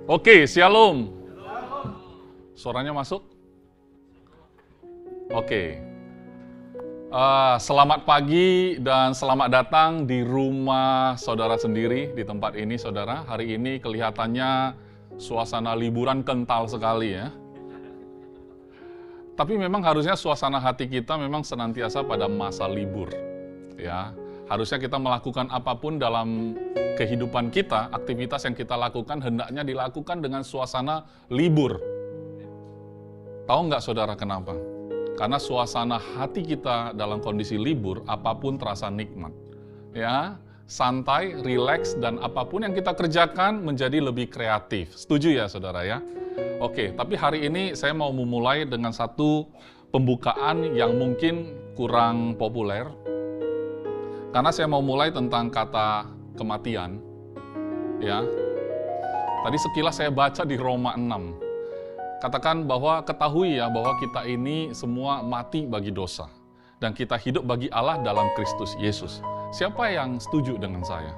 Oke, shalom. Suaranya masuk? Oke. Selamat pagi dan selamat datang di rumah saudara sendiri, di tempat ini saudara. Hari ini kelihatannya suasana liburan kental sekali ya. Tapi memang harusnya suasana hati kita memang senantiasa pada masa libur. Ya, harusnya kita melakukan apapun dalam kehidupan kita, aktivitas yang kita lakukan hendaknya dilakukan dengan suasana libur. Tahu nggak saudara kenapa? Karena suasana hati kita dalam kondisi libur, apapun terasa nikmat. Ya, santai, rileks, dan apapun yang kita kerjakan menjadi lebih kreatif. Setuju ya saudara ya? Oke, tapi hari ini saya mau memulai dengan satu pembukaan yang mungkin kurang populer. Karena saya mau mulai tentang kata kematian. Ya. Tadi sekilas saya baca di Roma 6. Katakan bahwa ketahui ya bahwa kita ini semua mati bagi dosa dan kita hidup bagi Allah dalam Kristus Yesus. Siapa yang setuju dengan saya?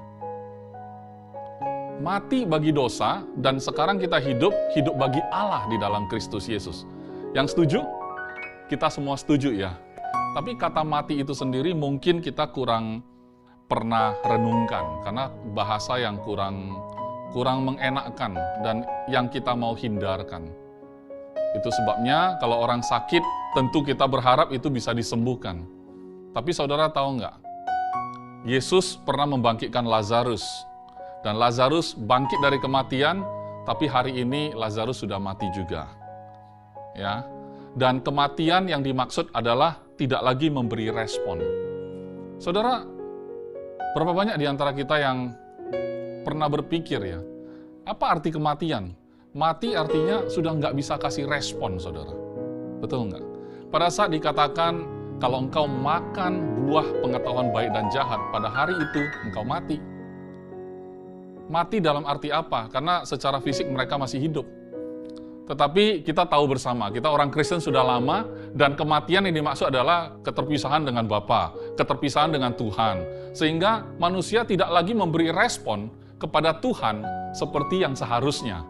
Mati bagi dosa dan sekarang kita hidup bagi Allah di dalam Kristus Yesus. Yang setuju? Kita semua setuju ya. Tapi kata mati itu sendiri mungkin kita kurang pernah renungkan karena bahasa yang kurang mengenakkan dan yang kita mau hindarkan. Itu sebabnya kalau orang sakit tentu kita berharap itu bisa disembuhkan. Tapi saudara tahu nggak? Yesus pernah membangkitkan Lazarus. Dan Lazarus bangkit dari kematian, tapi hari ini Lazarus sudah mati juga. Ya. Dan kematian yang dimaksud adalah tidak lagi memberi respon. Saudara, berapa banyak di antara kita yang pernah berpikir ya, apa arti kematian? Mati artinya sudah nggak bisa kasih respon, saudara. Betul nggak? Pada saat dikatakan, kalau engkau makan buah pengetahuan baik dan jahat, pada hari itu engkau mati. Mati dalam arti apa? Karena secara fisik mereka masih hidup. Tetapi kita tahu bersama, kita orang Kristen sudah lama, dan kematian yang dimaksud adalah keterpisahan dengan Bapa, keterpisahan dengan Tuhan. Sehingga manusia tidak lagi memberi respon kepada Tuhan seperti yang seharusnya.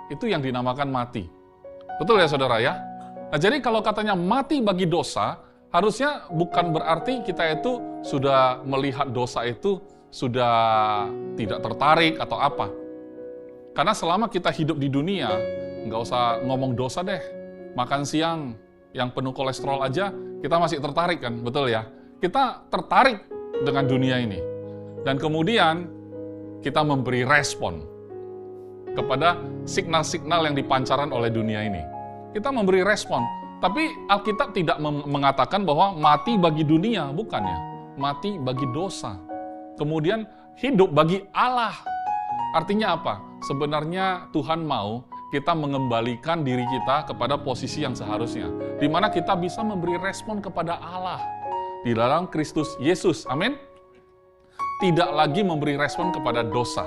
Itu yang dinamakan mati. Betul ya saudara ya? Nah jadi kalau katanya mati bagi dosa, harusnya bukan berarti kita itu sudah melihat dosa itu sudah tidak tertarik atau apa. Karena selama kita hidup di dunia, nggak usah ngomong dosa deh. Makan siang yang penuh kolesterol aja, kita masih tertarik kan, betul ya? Kita tertarik dengan dunia ini. Dan kemudian kita memberi respon kepada signal-signal yang dipancarkan oleh dunia ini. Kita memberi respon. Tapi Alkitab tidak mengatakan bahwa mati bagi dunia, bukannya. Mati bagi dosa. Kemudian hidup bagi Allah. Artinya apa? Sebenarnya Tuhan mau kita mengembalikan diri kita kepada posisi yang seharusnya. Di mana kita bisa memberi respon kepada Allah. Di dalam Kristus Yesus. Amin? Tidak lagi memberi respon kepada dosa.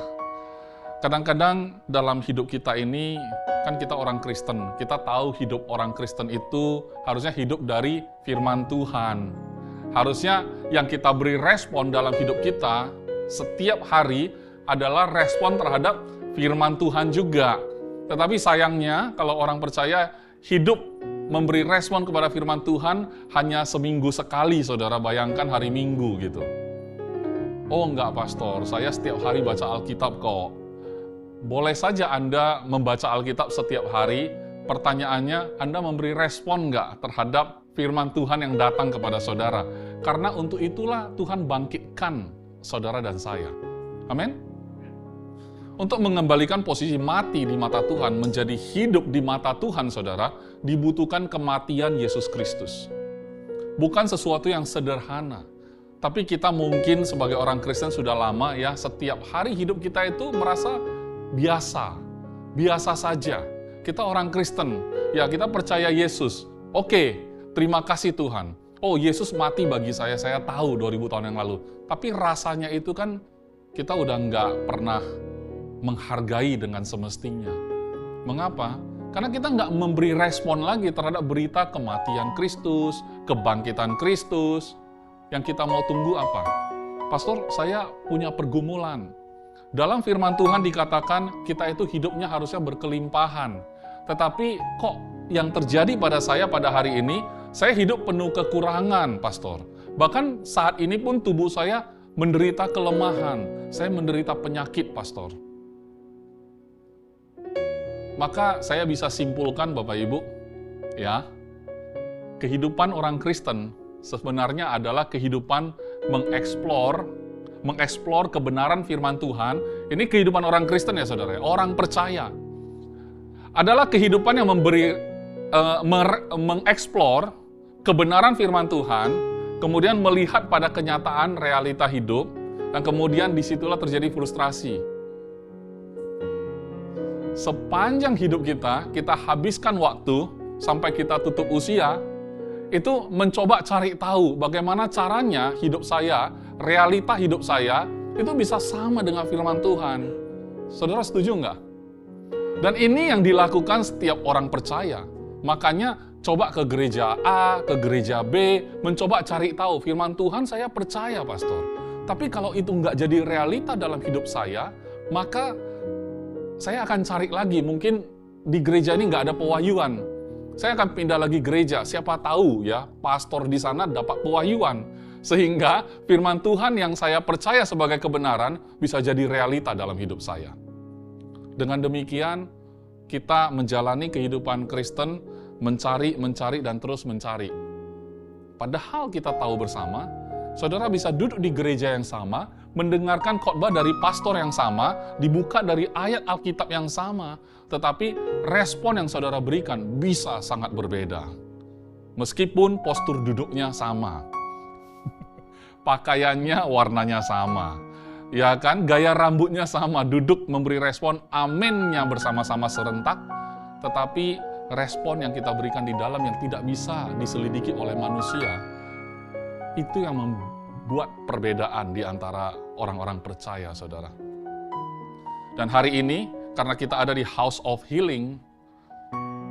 Kadang-kadang dalam hidup kita ini, kan kita orang Kristen. Kita tahu hidup orang Kristen itu harusnya hidup dari firman Tuhan. Harusnya yang kita beri respon dalam hidup kita setiap hari adalah respon terhadap firman Tuhan juga. Tetapi sayangnya kalau orang percaya hidup memberi respon kepada firman Tuhan hanya seminggu sekali, saudara bayangkan hari Minggu gitu. Oh enggak pastor, saya setiap hari baca Alkitab kok. Boleh saja Anda membaca Alkitab setiap hari, pertanyaannya Anda memberi respon enggak terhadap firman Tuhan yang datang kepada saudara. Karena untuk itulah Tuhan bangkitkan saudara dan saya. Amin. Untuk mengembalikan posisi mati di mata Tuhan menjadi hidup di mata Tuhan, saudara, dibutuhkan kematian Yesus Kristus. Bukan sesuatu yang sederhana. Tapi kita mungkin sebagai orang Kristen sudah lama ya, setiap hari hidup kita itu merasa biasa saja. Kita orang Kristen, ya kita percaya Yesus. Oke. Terima kasih Tuhan. Oh, Yesus mati bagi saya tahu 2000 tahun yang lalu. Tapi rasanya itu kan kita udah nggak pernah menghargai dengan semestinya. Mengapa? Karena kita nggak memberi respon lagi terhadap berita kematian Kristus, kebangkitan Kristus. Yang kita mau tunggu apa? Pastor, saya punya pergumulan. Dalam firman Tuhan dikatakan kita itu hidupnya harusnya berkelimpahan. Tetapi kok yang terjadi pada saya pada hari ini, saya hidup penuh kekurangan, pastor. Bahkan saat ini pun tubuh saya menderita kelemahan. Saya menderita penyakit, pastor. Maka saya bisa simpulkan Bapak Ibu, ya, kehidupan orang Kristen sebenarnya adalah kehidupan mengeksplor kebenaran firman Tuhan. Ini kehidupan orang Kristen ya saudara, orang percaya. Adalah kehidupan yang mengeksplor kebenaran firman Tuhan, kemudian melihat pada kenyataan realita hidup, dan kemudian disitulah terjadi frustrasi. Sepanjang hidup kita habiskan waktu sampai kita tutup usia, itu mencoba cari tahu bagaimana caranya hidup saya, realita hidup saya, itu bisa sama dengan firman Tuhan. Saudara setuju nggak? Dan ini yang dilakukan setiap orang percaya. Makanya coba ke gereja A, ke gereja B, mencoba cari tahu firman Tuhan saya percaya, pastor. Tapi kalau itu nggak jadi realita dalam hidup saya, maka saya akan cari lagi, mungkin di gereja ini nggak ada pewahyuan. Saya akan pindah lagi gereja, siapa tahu ya, pastor di sana dapat pewahyuan. Sehingga firman Tuhan yang saya percaya sebagai kebenaran bisa jadi realita dalam hidup saya. Dengan demikian, kita menjalani kehidupan Kristen, mencari, dan terus mencari. Padahal kita tahu bersama, saudara bisa duduk di gereja yang sama, mendengarkan khotbah dari pastor yang sama, dibuka dari ayat Alkitab yang sama, tetapi respon yang saudara berikan bisa sangat berbeda. Meskipun postur duduknya sama, pakaiannya warnanya sama, ya kan, gaya rambutnya sama, duduk memberi respon amennya bersama-sama serentak, tetapi respon yang kita berikan di dalam yang tidak bisa diselidiki oleh manusia, itu yang membuat perbedaan di antara orang-orang percaya, saudara. Dan hari ini, karena kita ada di House of Healing,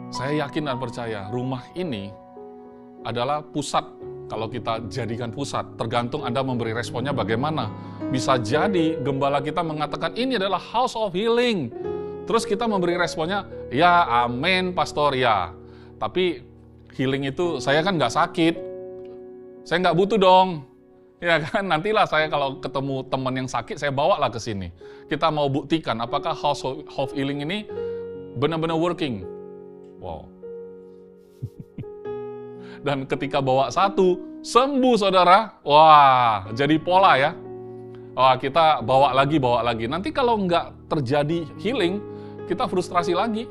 saya yakin dan percaya rumah ini adalah pusat. Kalau kita jadikan pusat, tergantung Anda memberi responnya bagaimana. Bisa jadi gembala kita mengatakan ini adalah House of Healing. Terus kita memberi responnya, ya amin pastor, ya. Tapi healing itu saya kan nggak sakit. Saya nggak butuh dong. Ya kan, nantilah saya kalau ketemu teman yang sakit, saya bawalah ke sini. Kita mau buktikan apakah House of Healing ini benar-benar working. Wow. Dan ketika bawa satu, sembuh saudara. Wah, jadi pola ya. Wah, kita bawa lagi. Nanti kalau nggak terjadi healing, kita frustrasi lagi.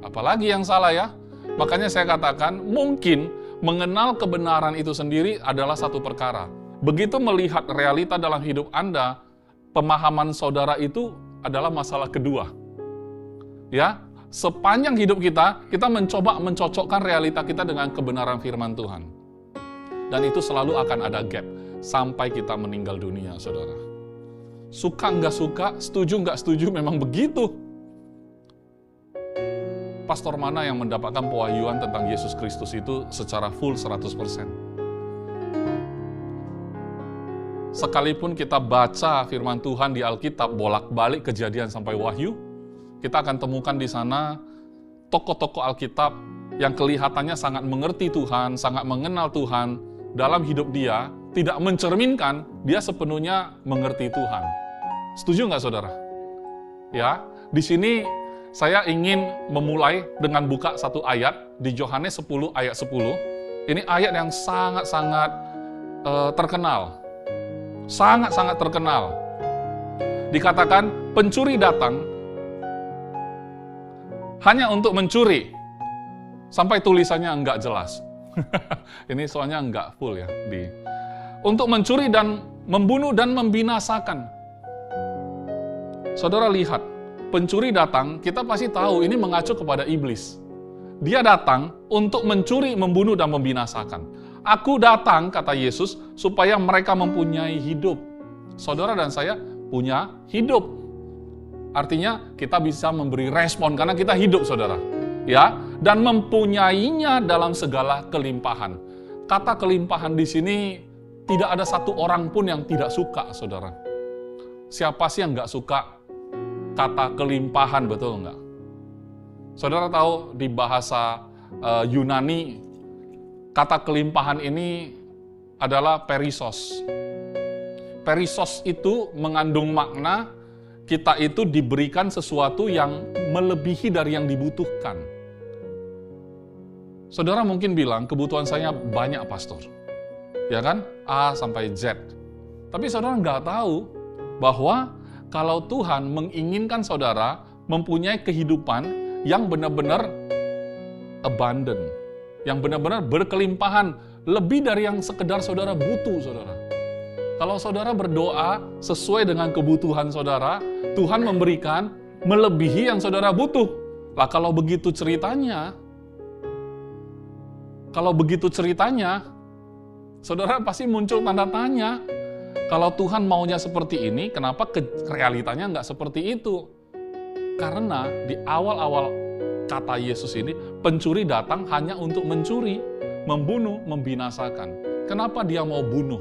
Apalagi yang salah ya. Makanya saya katakan, mungkin mengenal kebenaran itu sendiri adalah satu perkara. Begitu melihat realita dalam hidup Anda, pemahaman saudara itu adalah masalah kedua. Ya, sepanjang hidup kita mencoba mencocokkan realita kita dengan kebenaran firman Tuhan. Dan itu selalu akan ada gap sampai kita meninggal dunia, saudara. Suka nggak suka, setuju nggak setuju, memang begitu. Pastor mana yang mendapatkan pewahyuan tentang Yesus Kristus itu secara full 100%? Sekalipun kita baca firman Tuhan di Alkitab, bolak-balik Kejadian sampai Wahyu, kita akan temukan di sana tokoh-tokoh Alkitab yang kelihatannya sangat mengerti Tuhan, sangat mengenal Tuhan, dalam hidup dia tidak mencerminkan dia sepenuhnya mengerti Tuhan. Setuju nggak saudara? Ya, di sini saya ingin memulai dengan buka satu ayat di Yohanes 10 ayat 10. Ini ayat yang sangat-sangat terkenal. Sangat-sangat terkenal. Dikatakan pencuri datang hanya untuk mencuri. Sampai tulisannya enggak jelas. Ini soalnya enggak full ya. Untuk mencuri dan membunuh dan membinasakan. Saudara lihat, pencuri datang, kita pasti tahu ini mengacu kepada iblis. Dia datang untuk mencuri, membunuh, dan membinasakan. Aku datang, kata Yesus, supaya mereka mempunyai hidup. Saudara dan saya punya hidup. Artinya kita bisa memberi respon karena kita hidup, saudara. Ya, dan mempunyainya dalam segala kelimpahan. Kata kelimpahan di sini tidak ada satu orang pun yang tidak suka, saudara. Siapa sih yang nggak suka kata kelimpahan, betul nggak? Saudara tahu di bahasa Yunani, kata kelimpahan ini adalah perisos. Perisos itu mengandung makna kita itu diberikan sesuatu yang melebihi dari yang dibutuhkan. Saudara mungkin bilang, kebutuhan saya banyak, pastor. Ya kan? A sampai Z. Tapi saudara nggak tahu bahwa kalau Tuhan menginginkan saudara mempunyai kehidupan yang benar-benar abundant, yang benar-benar berkelimpahan, lebih dari yang sekedar saudara butuh, saudara. Kalau saudara berdoa sesuai dengan kebutuhan saudara, Tuhan memberikan melebihi yang saudara butuh. Lah kalau begitu ceritanya, saudara pasti muncul tanda tanya. Kalau Tuhan maunya seperti ini, kenapa realitanya nggak seperti itu? Karena di awal-awal kata Yesus ini, pencuri datang hanya untuk mencuri, membunuh, membinasakan. Kenapa dia mau bunuh?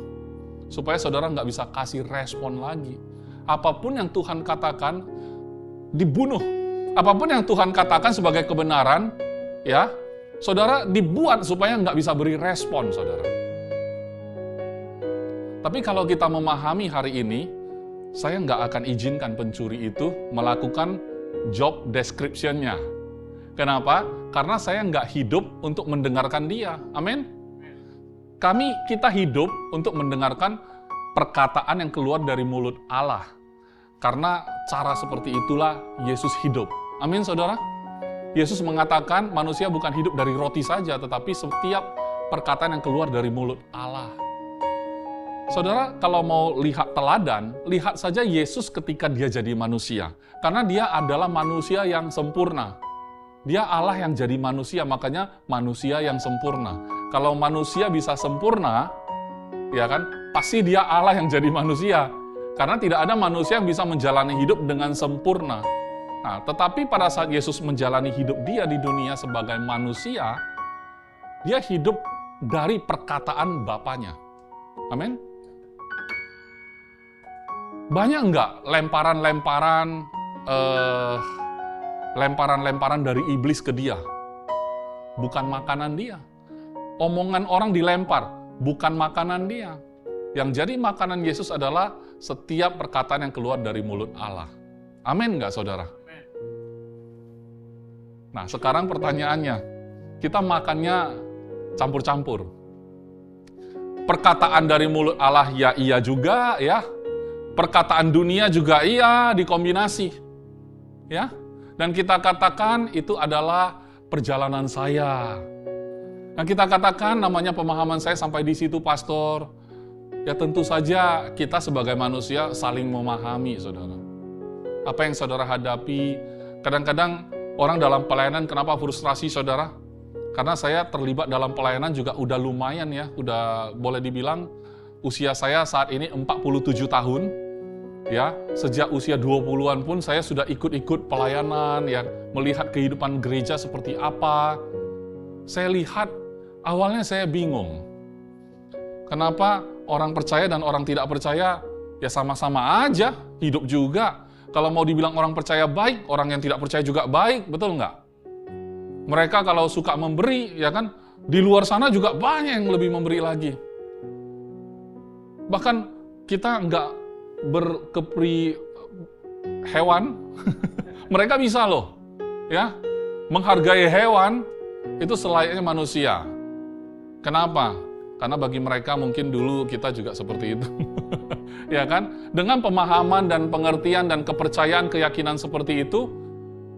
Supaya saudara nggak bisa kasih respon lagi. Apapun yang Tuhan katakan, dibunuh. Apapun yang Tuhan katakan sebagai kebenaran, ya, saudara dibuat supaya nggak bisa beri respon, saudara. Tapi kalau kita memahami hari ini, saya nggak akan izinkan pencuri itu melakukan job description-nya. Kenapa? Karena saya nggak hidup untuk mendengarkan dia. Amin. Kita hidup untuk mendengarkan perkataan yang keluar dari mulut Allah. Karena cara seperti itulah Yesus hidup. Amin, saudara. Yesus mengatakan manusia bukan hidup dari roti saja, tetapi setiap perkataan yang keluar dari mulut Allah. Saudara, kalau mau lihat teladan, lihat saja Yesus ketika dia jadi manusia. Karena dia adalah manusia yang sempurna. Dia Allah yang jadi manusia, makanya manusia yang sempurna. Kalau manusia bisa sempurna, ya kan, pasti dia Allah yang jadi manusia. Karena tidak ada manusia yang bisa menjalani hidup dengan sempurna. Nah, tetapi pada saat Yesus menjalani hidup dia di dunia sebagai manusia, dia hidup dari perkataan Bapanya. Amin. Banyak enggak lemparan dari iblis ke dia? Bukan makanan dia. Omongan orang dilempar, bukan makanan dia. Yang jadi makanan Yesus adalah setiap perkataan yang keluar dari mulut Allah. Amin enggak, saudara? Nah, sekarang pertanyaannya, kita makannya campur-campur. Perkataan dari mulut Allah ya iya juga, ya. Perkataan dunia juga iya, dikombinasi. Ya. Dan kita katakan itu adalah perjalanan saya. Dan kita katakan namanya pemahaman saya sampai di situ, pastor. Ya tentu saja kita sebagai manusia saling memahami, saudara. Apa yang saudara hadapi, kadang-kadang orang dalam pelayanan kenapa frustrasi, saudara? Karena saya terlibat dalam pelayanan juga udah lumayan ya, udah boleh dibilang usia saya saat ini 47 tahun. Ya, sejak usia 20-an pun saya sudah ikut-ikut pelayanan, ya, melihat kehidupan gereja seperti apa. Saya lihat, awalnya saya bingung. Kenapa orang percaya dan orang tidak percaya, ya sama-sama aja, hidup juga. Kalau mau dibilang orang percaya baik, orang yang tidak percaya juga baik, betul nggak? Mereka kalau suka memberi, ya kan, di luar sana juga banyak yang lebih memberi lagi. Bahkan kita nggak berkepri hewan, mereka bisa loh, ya, menghargai hewan itu selayaknya manusia. Kenapa? Karena bagi mereka mungkin dulu kita juga seperti itu, ya kan? Dengan pemahaman dan pengertian dan kepercayaan, keyakinan seperti itu,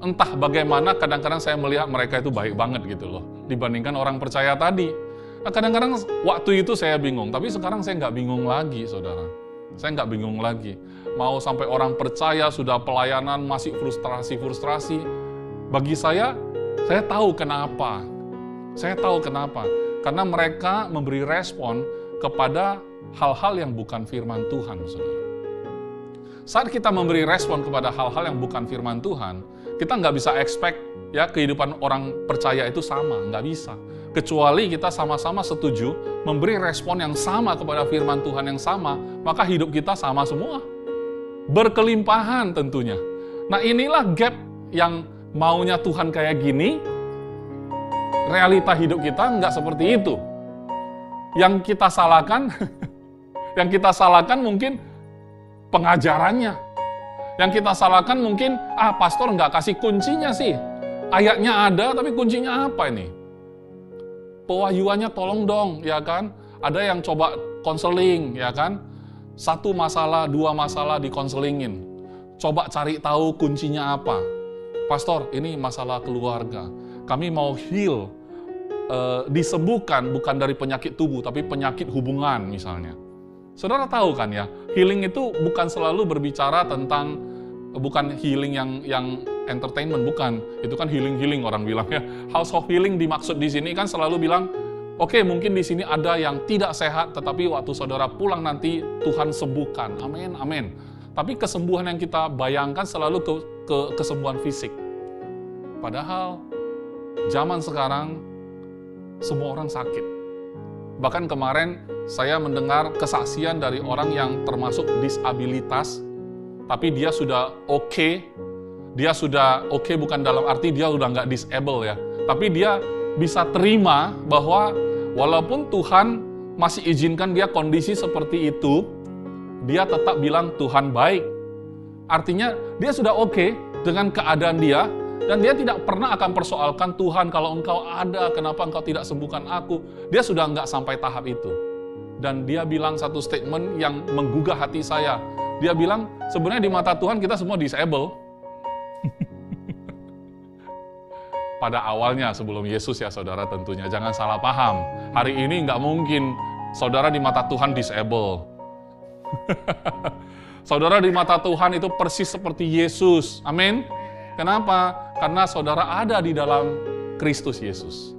entah bagaimana kadang-kadang saya melihat mereka itu baik banget gitu loh, dibandingkan orang percaya tadi. Nah, kadang-kadang waktu itu saya bingung, tapi sekarang saya nggak bingung lagi, saudara. Saya nggak bingung lagi. Mau sampai orang percaya, sudah pelayanan, masih frustrasi. Bagi saya tahu kenapa. Saya tahu kenapa. Karena mereka memberi respon kepada hal-hal yang bukan firman Tuhan, saudara. Saat kita memberi respon kepada hal-hal yang bukan firman Tuhan, kita nggak bisa expect ya kehidupan orang percaya itu sama, nggak bisa. Kecuali kita sama-sama setuju memberi respon yang sama kepada firman Tuhan yang sama, maka hidup kita sama semua. berkelimpahan tentunya. Nah inilah gap yang maunya Tuhan kayak gini, realita hidup kita nggak seperti itu. Yang kita salahkan, yang kita salahkan mungkin pengajarannya. Yang kita salahkan mungkin, pastor nggak kasih kuncinya sih. Ayatnya ada, tapi kuncinya apa ini? Pewahyuannya tolong dong, ya kan? Ada yang coba konseling, ya kan? 1 masalah, 2 masalah dikonselingin. Coba cari tahu kuncinya apa. Pastor, ini masalah keluarga. Kami mau heal, disembuhkan bukan dari penyakit tubuh, tapi penyakit hubungan misalnya. Saudara tahu kan ya, healing itu bukan selalu berbicara tentang, bukan healing yang entertainment, bukan. Itu kan healing orang bilang ya. House of healing dimaksud di sini kan selalu bilang, oke, mungkin di sini ada yang tidak sehat, tetapi waktu saudara pulang nanti Tuhan sembuhkan. Amin, amin. Tapi kesembuhan yang kita bayangkan selalu ke kesembuhan fisik. Padahal zaman sekarang semua orang sakit. Bahkan kemarin saya mendengar kesaksian dari orang yang termasuk disabilitas, tapi dia sudah oke. Dia sudah oke bukan dalam arti dia udah nggak disable ya. Tapi dia bisa terima bahwa walaupun Tuhan masih izinkan dia kondisi seperti itu, dia tetap bilang Tuhan baik. Artinya dia sudah oke dengan keadaan dia, dan dia tidak pernah akan persoalkan Tuhan, kalau engkau ada, kenapa engkau tidak sembuhkan aku? Dia sudah nggak sampai tahap itu. Dan dia bilang satu statement yang menggugah hati saya. Dia bilang, sebenarnya di mata Tuhan kita semua disable. Pada awalnya sebelum Yesus ya saudara tentunya, jangan salah paham. Hari ini nggak mungkin saudara di mata Tuhan disable. Saudara di mata Tuhan itu persis seperti Yesus. Amin. Kenapa? Karena saudara ada di dalam Kristus Yesus.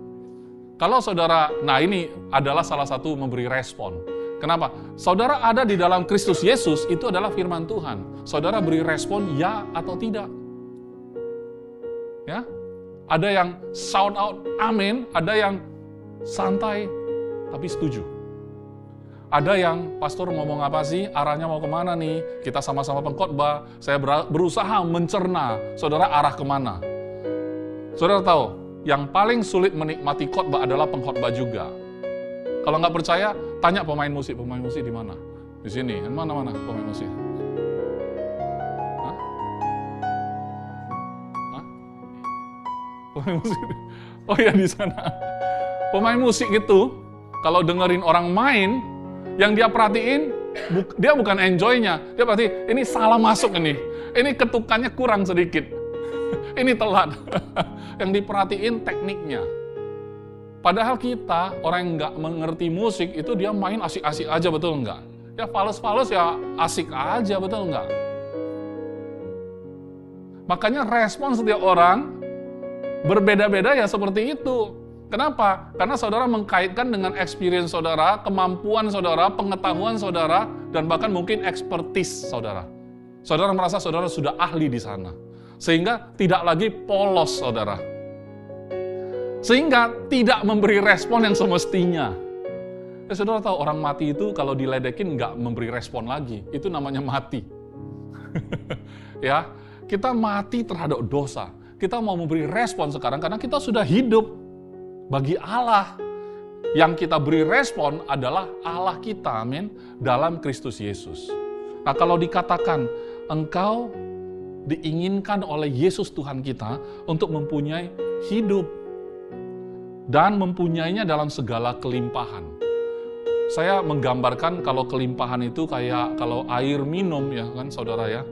Kalau saudara, nah ini adalah salah satu memberi respon. Kenapa? Saudara ada di dalam Kristus Yesus, itu adalah firman Tuhan. Saudara beri respon ya atau tidak. Ya, ada yang shout out amin, ada yang santai tapi setuju. Ada yang, pastor ngomong apa sih, arahnya mau kemana nih? Kita sama-sama pengkhotbah, saya berusaha mencerna, saudara arah kemana? Saudara tahu, yang paling sulit menikmati khotbah adalah pengkhotbah juga. Kalau nggak percaya, tanya pemain musik di mana? Di sini, mana pemain musik? Hah? Pemain musik? Oh ya di sana. Pemain musik itu, kalau dengerin orang main, yang dia perhatiin, dia bukan enjoy-nya. Dia perhatiin, ini salah masuk ini. Ini ketukannya kurang sedikit. Ini telat. Yang diperhatiin tekniknya. Padahal kita, orang yang nggak mengerti musik, itu dia main asik-asik aja, betul nggak? Ya fales-fales ya asik aja, betul nggak? Makanya respon setiap orang berbeda-beda ya seperti itu. Kenapa? Karena saudara mengkaitkan dengan experience saudara, kemampuan saudara, pengetahuan saudara, dan bahkan mungkin expertise saudara. Saudara merasa saudara sudah ahli di sana. Sehingga tidak lagi polos saudara. Sehingga tidak memberi respon yang semestinya. Ya, saudara tahu orang mati itu kalau diledekin nggak memberi respon lagi. Itu namanya mati. Ya, kita mati terhadap dosa. Kita mau memberi respon sekarang karena kita sudah hidup bagi Allah. Yang kita beri respon adalah Allah kita, amin, dalam Kristus Yesus. Nah, kalau dikatakan engkau diinginkan oleh Yesus Tuhan kita untuk mempunyai hidup dan mempunyainya dalam segala kelimpahan. Saya menggambarkan kalau kelimpahan itu kayak kalau air minum ya kan saudara ya,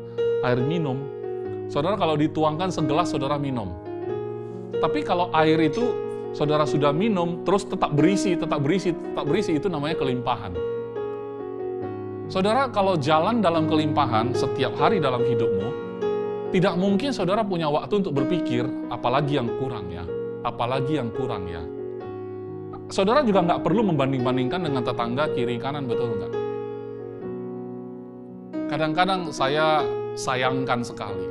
air minum. Saudara kalau dituangkan segelas saudara minum. Tapi kalau air itu saudara sudah minum, terus tetap berisi, itu namanya kelimpahan. Saudara, kalau jalan dalam kelimpahan setiap hari dalam hidupmu, tidak mungkin saudara punya waktu untuk berpikir, apalagi yang kurang ya. Saudara juga nggak perlu membanding-bandingkan dengan tetangga kiri kanan, betul nggak? Kadang-kadang saya sayangkan sekali.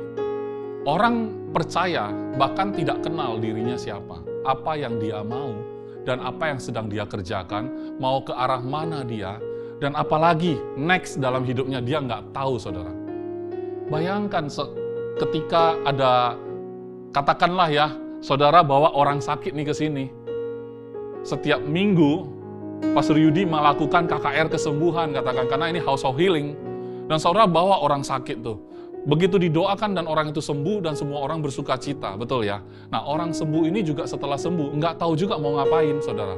Orang percaya bahkan tidak kenal dirinya siapa, apa yang dia mau, dan apa yang sedang dia kerjakan, mau ke arah mana dia, dan apalagi next dalam hidupnya dia nggak tahu, saudara. Bayangkan ketika ada, katakanlah ya, saudara bawa orang sakit nih ke sini. Setiap minggu, Pastor Yudi melakukan KKR kesembuhan, katakan, karena ini house of healing. Dan saudara bawa orang sakit tuh. Begitu didoakan dan orang itu sembuh dan semua orang bersuka cita, betul ya? Nah, orang sembuh ini juga setelah sembuh, nggak tahu juga mau ngapain, saudara.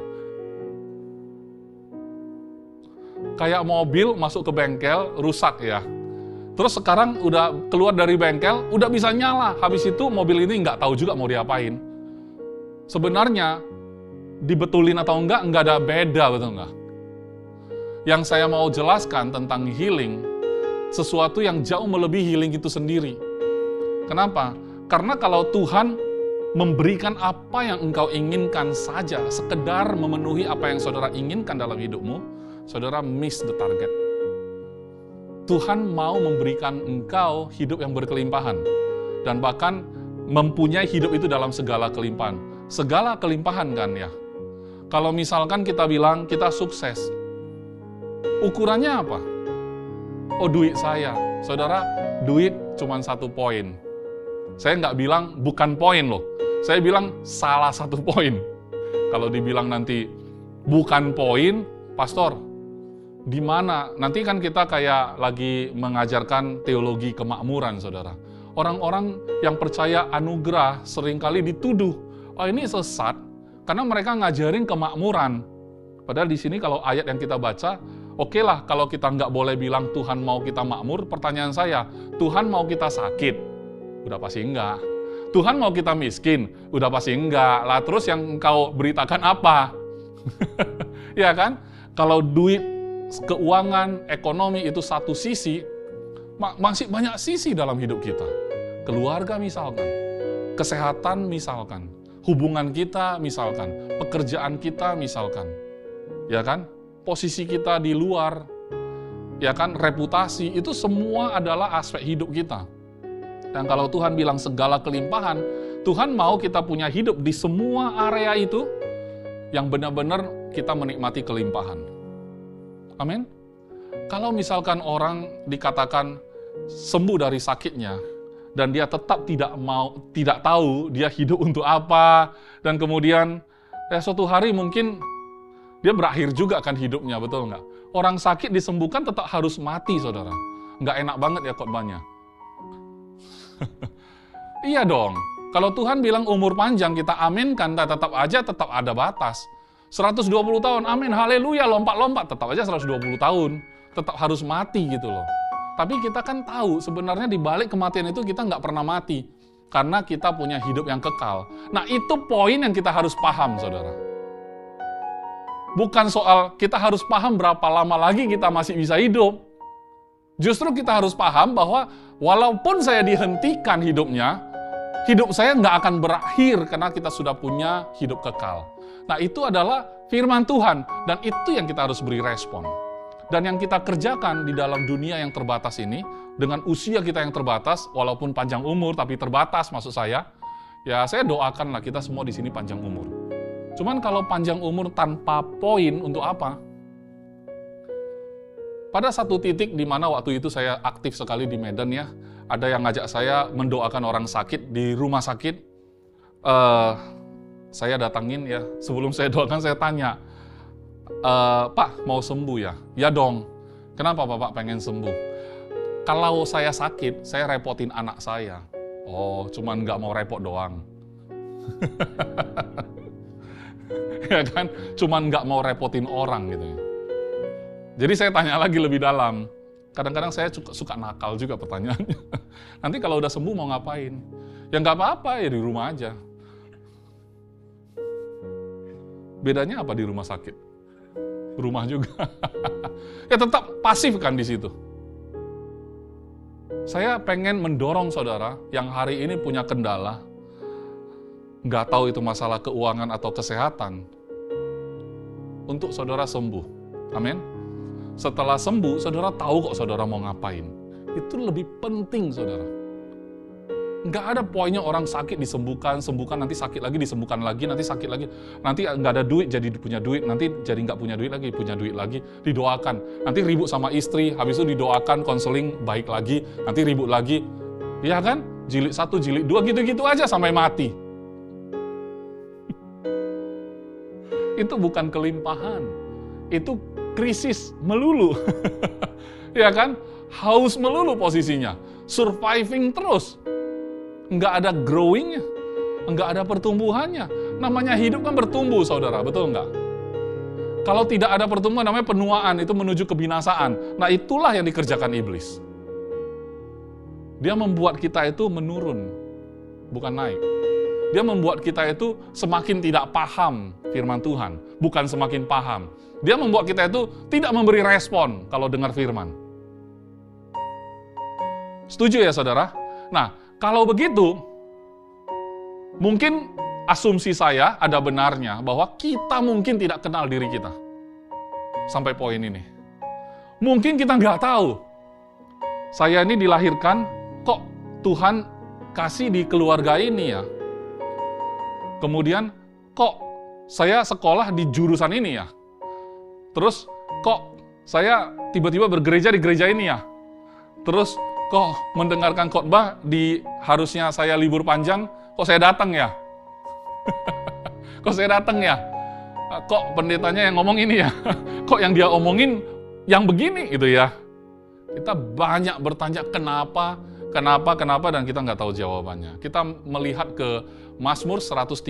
Kayak mobil masuk ke bengkel, rusak ya. Terus sekarang udah keluar dari bengkel, udah bisa nyala. Habis itu mobil ini nggak tahu juga mau diapain. Sebenarnya, dibetulin atau enggak ada beda, betul nggak? Yang saya mau jelaskan tentang healing, sesuatu yang jauh melebihi healing itu sendiri. Kenapa? Karena kalau Tuhan memberikan apa yang engkau inginkan saja, sekedar memenuhi apa yang saudara inginkan dalam hidupmu, saudara miss the target. Tuhan mau memberikan engkau hidup yang berkelimpahan, dan bahkan mempunyai hidup itu dalam segala kelimpahan. Segala kelimpahan kan ya. Kalau misalkan kita bilang kita sukses, ukurannya apa? Oh, duit saya. Saudara, duit cuma 1 poin. Saya nggak bilang bukan poin loh. Saya bilang salah 1 poin. Kalau dibilang nanti bukan poin, pastor, di mana? Nanti kan kita kayak lagi mengajarkan teologi kemakmuran, saudara. Orang-orang yang percaya anugerah seringkali dituduh, oh ini sesat, karena mereka ngajarin kemakmuran. Padahal di sini kalau ayat yang kita baca, oke lah, kalau kita nggak boleh bilang Tuhan mau kita makmur, pertanyaan saya, Tuhan mau kita sakit? Udah pasti enggak. Tuhan mau kita miskin? Udah pasti enggak. Lah terus yang engkau beritakan apa? Ya kan? Kalau duit, keuangan, ekonomi itu satu sisi, masih banyak sisi dalam hidup kita. Keluarga misalkan, kesehatan misalkan, hubungan kita misalkan, pekerjaan kita misalkan. Ya kan? Posisi kita di luar, ya kan, reputasi, itu semua adalah aspek hidup kita. Dan kalau Tuhan bilang segala kelimpahan, Tuhan mau kita punya hidup di semua area itu, yang benar-benar kita menikmati kelimpahan. Amin. Kalau misalkan orang dikatakan sembuh dari sakitnya, dan dia tetap tidak tahu dia hidup untuk apa, dan kemudian suatu hari mungkin dia berakhir juga kan hidupnya, betul nggak? Orang sakit disembuhkan tetap harus mati, saudara. Nggak enak banget ya khotbahnya. Iya dong. Kalau Tuhan bilang umur panjang, kita aminkan, tetap ada batas. 120 tahun, amin, haleluya, lompat-lompat, tetap aja 120 tahun. Tetap harus mati gitu loh. Tapi kita kan tahu, sebenarnya di balik kematian itu kita nggak pernah mati. Karena kita punya hidup yang kekal. Nah, itu poin yang kita harus paham, saudara. Bukan soal kita harus paham berapa lama lagi kita masih bisa hidup. Justru kita harus paham bahwa walaupun saya dihentikan hidupnya, hidup saya nggak akan berakhir karena kita sudah punya hidup kekal. Nah, itu adalah firman Tuhan, dan itu yang kita harus beri respon. Dan yang kita kerjakan di dalam dunia yang terbatas ini, dengan usia kita yang terbatas, walaupun panjang umur, tapi terbatas maksud saya, ya saya doakanlah kita semua di sini panjang umur. Cuman kalau panjang umur tanpa poin, untuk apa? Pada satu titik di mana waktu itu saya aktif sekali di Medan ya, ada yang ngajak saya mendoakan orang sakit di rumah sakit. Saya datangin ya, sebelum saya doakan saya tanya, Pak mau sembuh ya? Ya dong. Kenapa Bapak pengen sembuh? Kalau saya sakit, saya repotin anak saya. Oh, cuman nggak mau repot doang. Ya kan, cuman nggak mau repotin orang gitu ya. Jadi saya tanya lagi lebih dalam. Kadang-kadang saya suka nakal juga pertanyaannya. Nanti kalau udah sembuh mau ngapain? Ya nggak apa-apa, ya di rumah aja. Bedanya apa di rumah sakit? Rumah juga. Ya tetap pasif kan di situ. Saya pengen mendorong saudara yang hari ini punya kendala, nggak tahu itu masalah keuangan atau kesehatan, untuk saudara sembuh. Amin. Setelah sembuh, saudara tahu kok saudara mau ngapain. Itu lebih penting, saudara. Nggak ada poinnya orang sakit disembuhkan, sembuhkan, nanti sakit lagi, disembuhkan lagi, nanti sakit lagi. Nanti nggak ada duit, jadi punya duit. Nanti jadi nggak punya duit lagi, punya duit lagi. Didoakan. Nanti ribut sama istri, habis itu didoakan, konseling, baik lagi. Nanti ribut lagi. Iya kan? Jilid 1, jilid 2, gitu-gitu aja sampai mati. Itu bukan kelimpahan. Itu krisis melulu. Ya kan? Haus melulu posisinya. Surviving terus. Nggak ada growing-nya, nggak ada pertumbuhannya. Namanya hidup kan bertumbuh, saudara, betul nggak? Kalau tidak ada pertumbuhan, namanya penuaan, itu menuju kebinasaan. Nah, itulah yang dikerjakan iblis. Dia membuat kita itu menurun, bukan naik. Dia membuat kita itu semakin tidak paham firman Tuhan, bukan semakin paham. Dia membuat kita itu tidak memberi respon kalau dengar firman. Setuju ya, saudara? Nah, kalau begitu, mungkin asumsi saya ada benarnya bahwa kita mungkin tidak kenal diri kita. Sampai poin ini. Mungkin kita nggak tahu. Saya ini dilahirkan, kok Tuhan kasih di keluarga ini ya? Kemudian, kok saya sekolah di jurusan ini ya? Terus, kok saya tiba-tiba bergereja di gereja ini ya? Terus, kok mendengarkan khotbah di harusnya saya libur panjang, kok saya datang ya? Kok saya datang ya? Kok pendetanya yang ngomong ini ya? Kok yang dia omongin yang begini gitu ya? Kita banyak bertanya kenapa, dan kita nggak tahu jawabannya. Kita melihat ke Mazmur 139.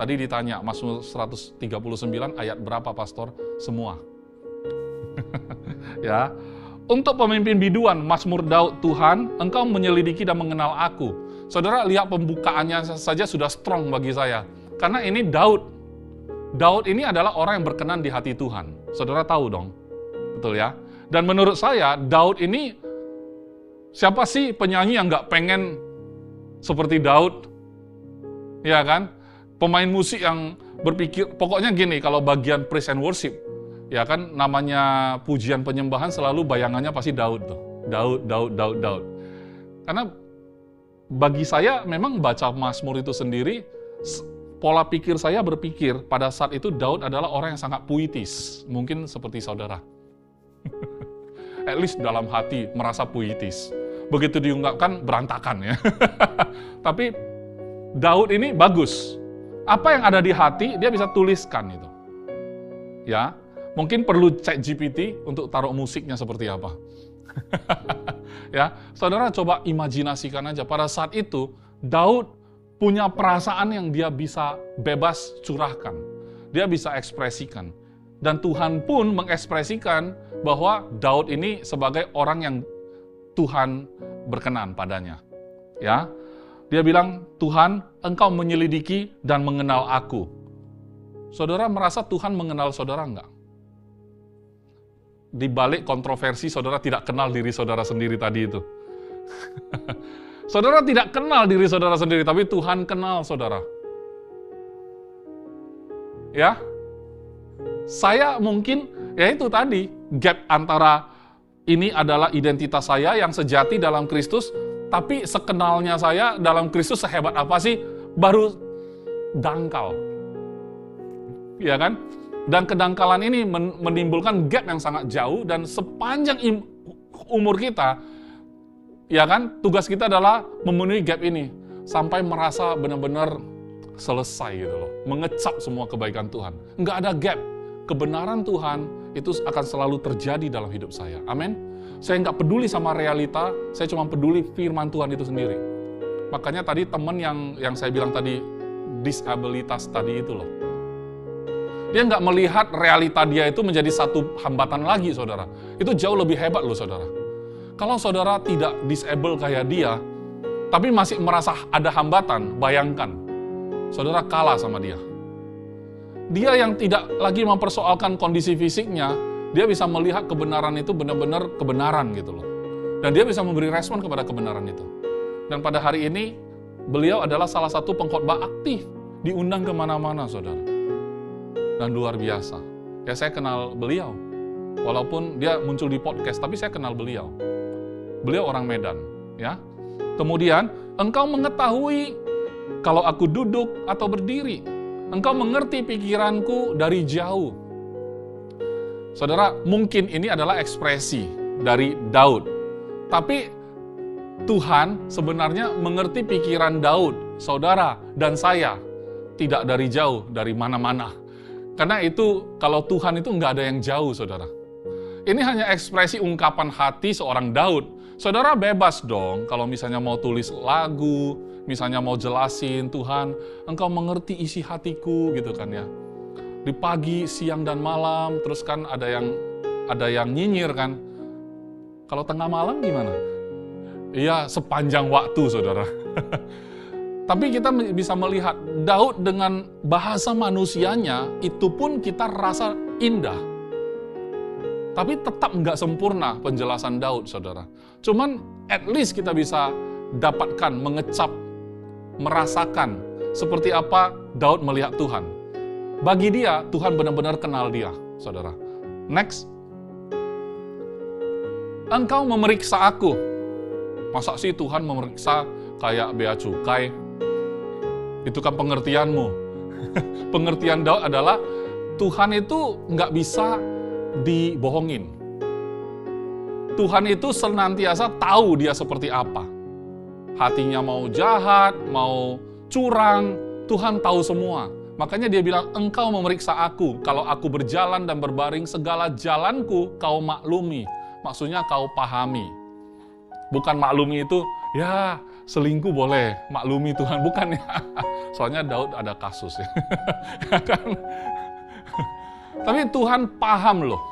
Tadi ditanya, Mazmur 139 ayat berapa, Pastor? Semua. Ya. Untuk pemimpin biduan, Mazmur Daud, Tuhan, Engkau menyelidiki dan mengenal aku. Saudara, lihat pembukaannya saja sudah strong bagi saya. Karena ini Daud. Daud ini adalah orang yang berkenan di hati Tuhan. Saudara tahu dong, betul ya? Dan menurut saya, Daud ini, siapa sih penyanyi yang nggak pengen seperti Daud? Ya kan? Pemain musik yang berpikir, pokoknya gini, kalau bagian praise and worship, ya kan, namanya pujian penyembahan selalu bayangannya pasti Daud tuh. Daud. Karena bagi saya memang baca Mazmur itu sendiri, pola pikir saya berpikir pada saat itu Daud adalah orang yang sangat puitis. Mungkin seperti saudara. At least dalam hati merasa puitis. Begitu diungkapkan berantakan ya. Tapi Daud ini bagus. Apa yang ada di hati dia bisa tuliskan itu. Ya. Mungkin perlu cek GPT untuk taruh musiknya seperti apa. Ya, saudara coba imajinasikan aja. Pada saat itu, Daud punya perasaan yang dia bisa bebas curahkan. Dia bisa ekspresikan. Dan Tuhan pun mengekspresikan bahwa Daud ini sebagai orang yang Tuhan berkenan padanya. Ya, dia bilang, Tuhan, Engkau menyelidiki dan mengenal aku. Saudara merasa Tuhan mengenal saudara enggak? Di balik kontroversi, saudara tidak kenal diri saudara sendiri tadi itu. Saudara tidak kenal diri saudara sendiri, tapi Tuhan kenal saudara. Ya, saya mungkin, ya itu tadi, gap antara ini adalah identitas saya yang sejati dalam Kristus, tapi sekenalnya saya dalam Kristus sehebat apa sih, baru dangkal. Ya kan? Dan kedangkalan ini menimbulkan gap yang sangat jauh, dan sepanjang umur kita, ya kan, tugas kita adalah memenuhi gap ini, sampai merasa benar-benar selesai gitu loh, mengecap semua kebaikan Tuhan. Nggak ada gap. Kebenaran Tuhan itu akan selalu terjadi dalam hidup saya. Amin. Saya nggak peduli sama realita, saya cuma peduli firman Tuhan itu sendiri. Makanya tadi teman yang saya bilang tadi, disabilitas tadi itu loh. Dia nggak melihat realita dia itu menjadi satu hambatan lagi, saudara. Itu jauh lebih hebat loh, saudara. Kalau saudara tidak disable kayak dia, tapi masih merasa ada hambatan, bayangkan. Saudara kalah sama dia. Dia yang tidak lagi mempersoalkan kondisi fisiknya, dia bisa melihat kebenaran itu benar-benar kebenaran gitu loh. Dan dia bisa memberi respon kepada kebenaran itu. Dan pada hari ini, beliau adalah salah satu pengkhotbah aktif, diundang kemana-mana, saudara. Dan luar biasa. Ya, saya kenal beliau. Walaupun dia muncul di podcast, tapi saya kenal beliau. Beliau orang Medan, ya. Kemudian, engkau mengetahui kalau aku duduk atau berdiri. Engkau mengerti pikiranku dari jauh. Saudara, mungkin ini adalah ekspresi dari Daud. Tapi Tuhan sebenarnya mengerti pikiran Daud, saudara, dan saya. Tidak dari jauh, dari mana-mana. Karena itu, kalau Tuhan itu nggak ada yang jauh, saudara. Ini hanya ekspresi ungkapan hati seorang Daud. Saudara bebas dong, kalau misalnya mau tulis lagu, misalnya mau jelasin, Tuhan, engkau mengerti isi hatiku, gitu kan ya. Di pagi, siang, dan malam, terus kan ada yang nyinyir kan. Kalau tengah malam gimana? Iya, sepanjang waktu, saudara. Tapi kita bisa melihat Daud dengan bahasa manusianya, itu pun kita rasa indah. Tapi tetap nggak sempurna penjelasan Daud, saudara. Cuman at least kita bisa dapatkan, mengecap, merasakan seperti apa Daud melihat Tuhan. Bagi dia, Tuhan benar-benar kenal dia, saudara. Next. Engkau memeriksa aku. Masa sih Tuhan memeriksa kayak bea cukai? Itu kan pengertianmu. Pengertian Daud adalah Tuhan itu nggak bisa dibohongin. Tuhan itu senantiasa tahu dia seperti apa. Hatinya mau jahat, mau curang, Tuhan tahu semua. Makanya dia bilang, engkau memeriksa aku. Kalau aku berjalan dan berbaring, segala jalanku kau maklumi. Maksudnya kau pahami. Bukan maklumi itu, ya selingkuh boleh, maklumi Tuhan. Bukan ya. Soalnya Daud ada kasus ya. Tapi Tuhan paham loh.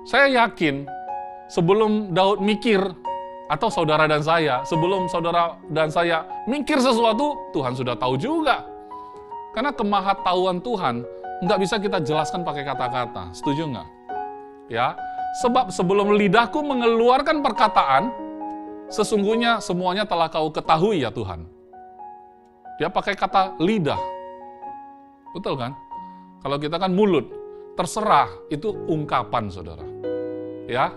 Saya yakin, sebelum Daud mikir, atau saudara dan saya, sebelum saudara dan saya mikir sesuatu, Tuhan sudah tahu juga. Karena kemahatauan Tuhan nggak bisa kita jelaskan pakai kata-kata. Setuju nggak? Ya, sebab sebelum lidahku mengeluarkan perkataan, sesungguhnya semuanya telah kau ketahui ya Tuhan. Dia pakai kata lidah. Betul kan? Kalau kita kan mulut, terserah, itu ungkapan, saudara. Ya,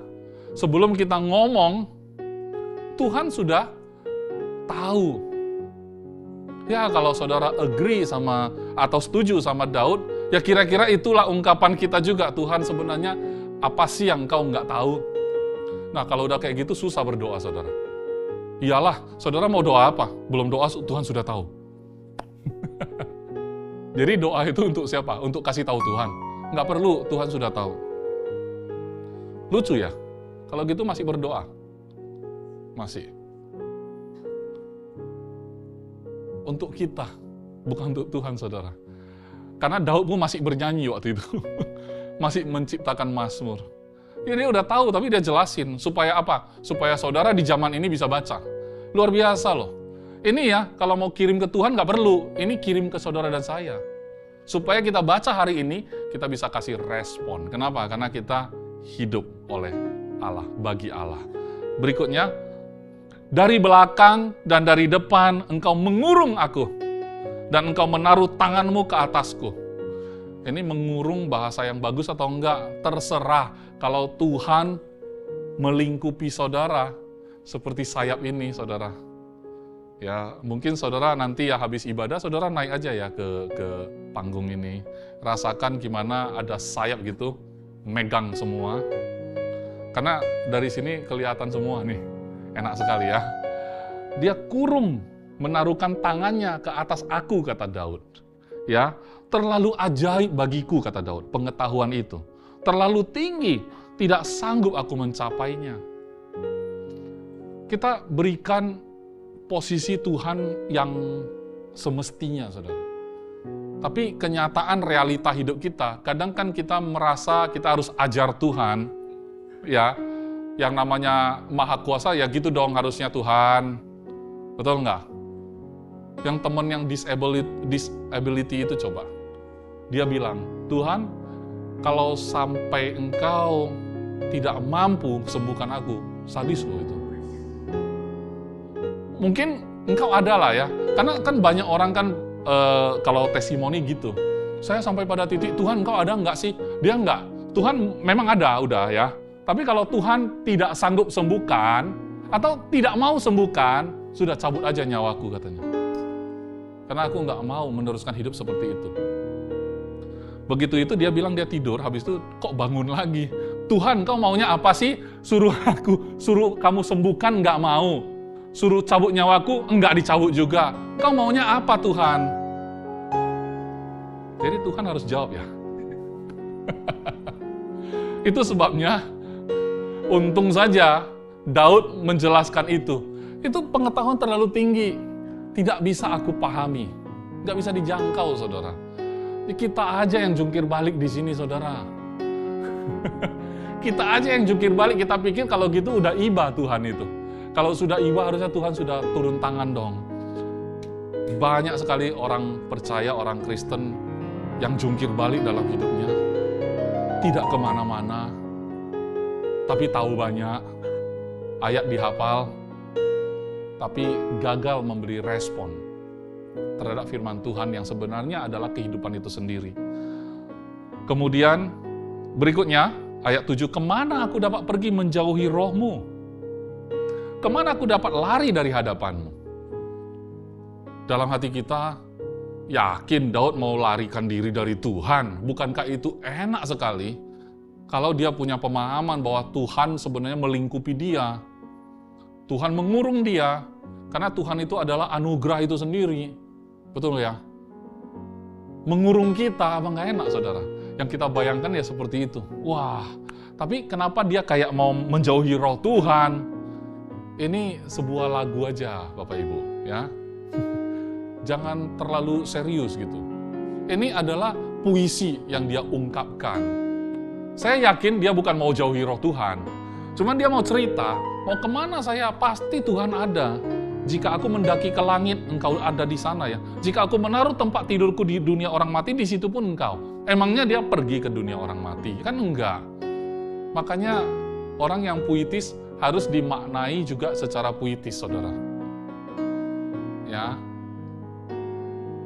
sebelum kita ngomong, Tuhan sudah tahu. Ya, kalau saudara agree sama atau setuju sama Daud, ya kira-kira itulah ungkapan kita juga. Tuhan sebenarnya apa sih yang kau nggak tahu? Nah, kalau udah kayak gitu susah berdoa, saudara. Iyalah, saudara mau doa apa? Belum doa, Tuhan sudah tahu. Jadi doa itu untuk siapa? Untuk kasih tahu Tuhan. Nggak perlu, Tuhan sudah tahu. Lucu ya? Kalau gitu masih berdoa? Masih. Untuk kita, bukan untuk Tuhan, saudara. Karena Daud pun masih bernyanyi waktu itu. Masih menciptakan mazmur. Ya, dia udah tahu, tapi dia jelasin. Supaya apa? Supaya saudara di zaman ini bisa baca. Luar biasa loh. Ini ya, kalau mau kirim ke Tuhan nggak perlu. Ini kirim ke saudara dan saya. Supaya kita baca hari ini, kita bisa kasih respon. Kenapa? Karena kita hidup oleh Allah, bagi Allah. Berikutnya, dari belakang dan dari depan engkau mengurung aku, dan engkau menaruh tanganmu ke atasku. Ini mengurung bahasa yang bagus atau enggak, terserah. Kalau Tuhan melingkupi saudara, seperti sayap ini, saudara. Ya, mungkin saudara nanti ya habis ibadah, saudara naik aja ya ke panggung ini. Rasakan gimana ada sayap gitu, megang semua. Karena dari sini kelihatan semua nih, enak sekali ya. Dia kurung, menaruhkan tangannya ke atas aku, kata Daud. Ya, terlalu ajaib bagiku, kata Daud, pengetahuan itu. Terlalu tinggi, tidak sanggup aku mencapainya. Kita berikan posisi Tuhan yang semestinya, saudara. Tapi kenyataan realita hidup kita, kadang kan kita merasa kita harus ajar Tuhan, ya, yang namanya Maha Kuasa, ya gitu dong harusnya Tuhan. Betul nggak? Yang teman yang disability itu coba. Dia bilang, Tuhan, kalau sampai engkau tidak mampu sembuhkan aku, sadis loh itu. Mungkin engkau ada lah ya, karena kan banyak orang kan kalau testimoni gitu. Saya sampai pada titik, Tuhan engkau ada nggak sih? Dia nggak. Tuhan memang ada, udah ya. Tapi kalau Tuhan tidak sanggup sembuhkan, Atau tidak mau sembuhkan, sudah cabut aja nyawaku katanya. Karena aku nggak mau meneruskan hidup seperti itu. Begitu itu dia bilang dia tidur, habis itu kok bangun lagi. Tuhan, kau maunya apa sih? Suruh kamu sembuhkan, nggak mau. Suruh cabut nyawaku, enggak dicabut juga. Kau maunya apa Tuhan? Jadi Tuhan harus jawab ya. Itu sebabnya, untung saja Daud menjelaskan itu. Itu pengetahuan terlalu tinggi. Tidak bisa aku pahami. Nggak bisa dijangkau, saudara. Kita aja yang jungkir balik di sini, saudara. Kita aja yang jungkir balik, kita pikir kalau gitu udah iba Tuhan itu. Kalau sudah iba harusnya Tuhan sudah turun tangan dong. Banyak sekali orang percaya, orang Kristen yang jungkir balik dalam hidupnya. Tidak kemana-mana, tapi tahu banyak, ayat dihafal, tapi gagal memberi respon terhadap firman Tuhan yang sebenarnya adalah kehidupan itu sendiri. Kemudian berikutnya, ayat 7, kemana aku dapat pergi menjauhi rohmu? Kemana aku dapat lari dari hadapanmu? Dalam hati kita, yakin Daud mau larikan diri dari Tuhan. Bukankah itu enak sekali kalau dia punya pemahaman bahwa Tuhan sebenarnya melingkupi dia. Tuhan mengurung dia, karena Tuhan itu adalah anugerah itu sendiri. Betul ya? Mengurung kita, apa nggak enak, saudara? Yang kita bayangkan ya seperti itu. Wah, tapi kenapa dia kayak mau menjauhi roh Tuhan? Ini sebuah lagu aja, Bapak Ibu, ya. Jangan terlalu serius gitu. Ini adalah puisi yang dia ungkapkan. Saya yakin dia bukan mau jauhi roh Tuhan. Cuman dia mau cerita, mau kemana saya? Pasti Tuhan ada. Jika aku mendaki ke langit, engkau ada di sana ya. Jika aku menaruh tempat tidurku di dunia orang mati, di situ pun engkau. Emangnya dia pergi ke dunia orang mati? Kan enggak. Makanya orang yang puitis harus dimaknai juga secara puitis, saudara. Ya,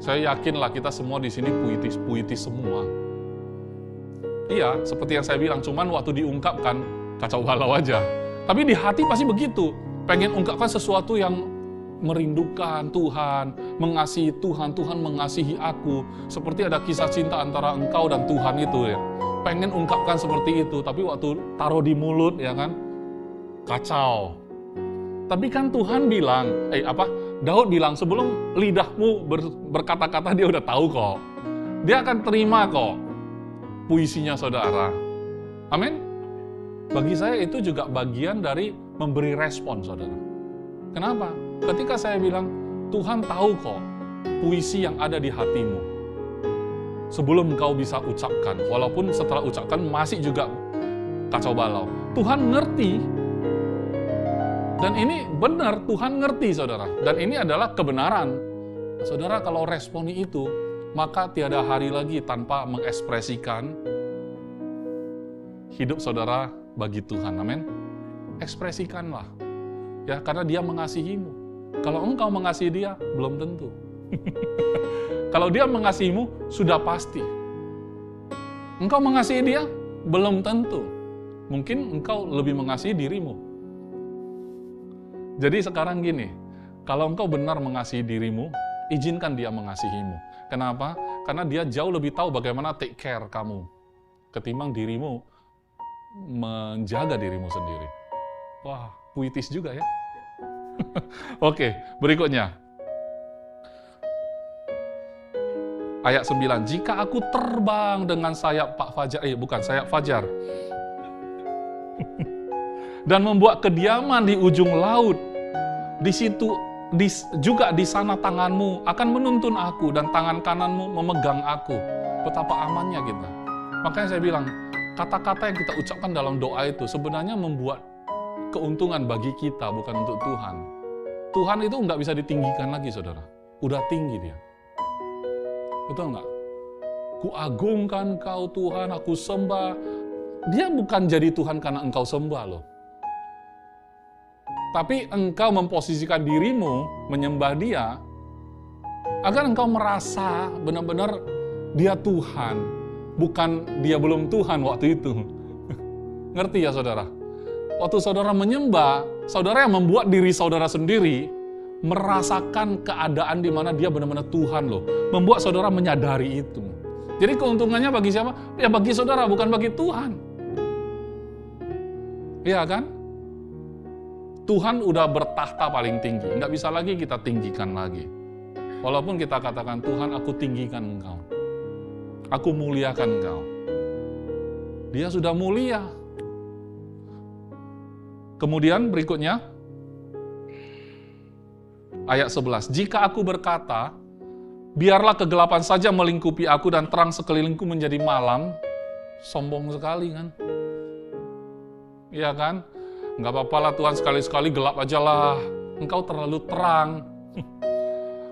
saya yakinlah kita semua di sini puitis semua. Iya, seperti yang saya bilang, cuman waktu diungkapkan kacau balau aja. Tapi di hati pasti begitu, pengen ungkapkan sesuatu yang merindukan Tuhan, mengasihi Tuhan, Tuhan mengasihi aku. Seperti ada kisah cinta antara engkau dan Tuhan itu ya. Pengen ungkapkan seperti itu, tapi waktu taruh di mulut ya kan, kacau. Tapi kan Tuhan bilang, Daud bilang, sebelum lidahmu berkata-kata dia udah tahu kok. Dia akan terima kok puisinya saudara. Amin. Bagi saya itu juga bagian dari memberi respon, saudara. Kenapa? Ketika saya bilang, Tuhan tahu kok puisi yang ada di hatimu. Sebelum engkau bisa ucapkan, walaupun setelah ucapkan masih juga kacau balau. Tuhan ngerti. Dan ini benar, Tuhan ngerti, saudara. Dan ini adalah kebenaran. Saudara, kalau responi itu, maka tiada hari lagi tanpa mengekspresikan hidup saudara bagi Tuhan. Amin. Ekspresikanlah. Ya, karena dia mengasihimu. Kalau engkau mengasihi dia, belum tentu. Kalau dia mengasihimu, sudah pasti. Engkau mengasihi dia, belum tentu. Mungkin engkau lebih mengasihi dirimu. Jadi sekarang gini, kalau engkau benar mengasihi dirimu, izinkan dia mengasihimu. Kenapa? Karena dia jauh lebih tahu bagaimana take care kamu, ketimbang dirimu menjaga dirimu sendiri. Wah, puitis juga ya. Oke, berikutnya. Ayat 9, jika aku terbang dengan sayap sayap fajar. Dan membuat kediaman di ujung laut, di situ juga di sana tanganmu akan menuntun aku dan tangan kananmu memegang aku. Betapa amannya kita. Makanya saya bilang, kata-kata yang kita ucapkan dalam doa itu sebenarnya membuat keuntungan bagi kita, bukan untuk Tuhan. Tuhan itu nggak bisa ditinggikan lagi, saudara. Udah tinggi dia. Betul nggak? Kuagungkan kau Tuhan, aku sembah. Dia bukan jadi Tuhan karena engkau sembah loh. Tapi engkau memposisikan dirimu menyembah dia, agar engkau merasa benar-benar dia Tuhan. Bukan dia belum Tuhan waktu itu. Ngerti ya saudara? Waktu saudara menyembah, saudara yang membuat diri saudara sendiri merasakan keadaan di mana dia benar-benar Tuhan loh. Membuat saudara menyadari itu. Jadi keuntungannya bagi siapa? Ya bagi saudara, bukan bagi Tuhan. Iya kan? Tuhan udah bertahta paling tinggi. Nggak bisa lagi kita tinggikan lagi. Walaupun kita katakan, Tuhan aku tinggikan Engkau. Aku muliakan Engkau. Dia sudah mulia. Kemudian berikutnya, ayat 11. Jika aku berkata, biarlah kegelapan saja melingkupi aku dan terang sekelilingku menjadi malam, sombong sekali kan? Iya kan? Nggak apa-apa lah Tuhan, sekali-sekali gelap aja lah. Engkau terlalu terang.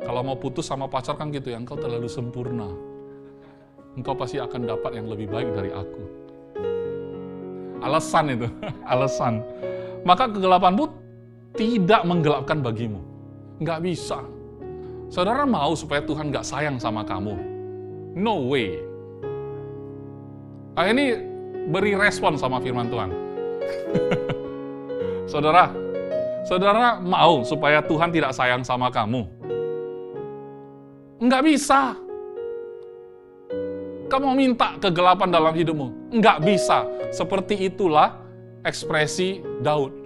Kalau mau putus sama pacar kan gitu ya, engkau terlalu sempurna. Engkau pasti akan dapat yang lebih baik dari aku. Alasan itu, alasan. Maka kegelapanmu tidak menggelapkan bagimu. Nggak bisa. Saudara mau supaya Tuhan nggak sayang sama kamu? No way. Ini beri respon sama firman Tuhan. Saudara mau supaya Tuhan tidak sayang sama kamu? Nggak bisa. Kamu minta kegelapan dalam hidupmu? Nggak bisa. Seperti itulah ekspresi Daud.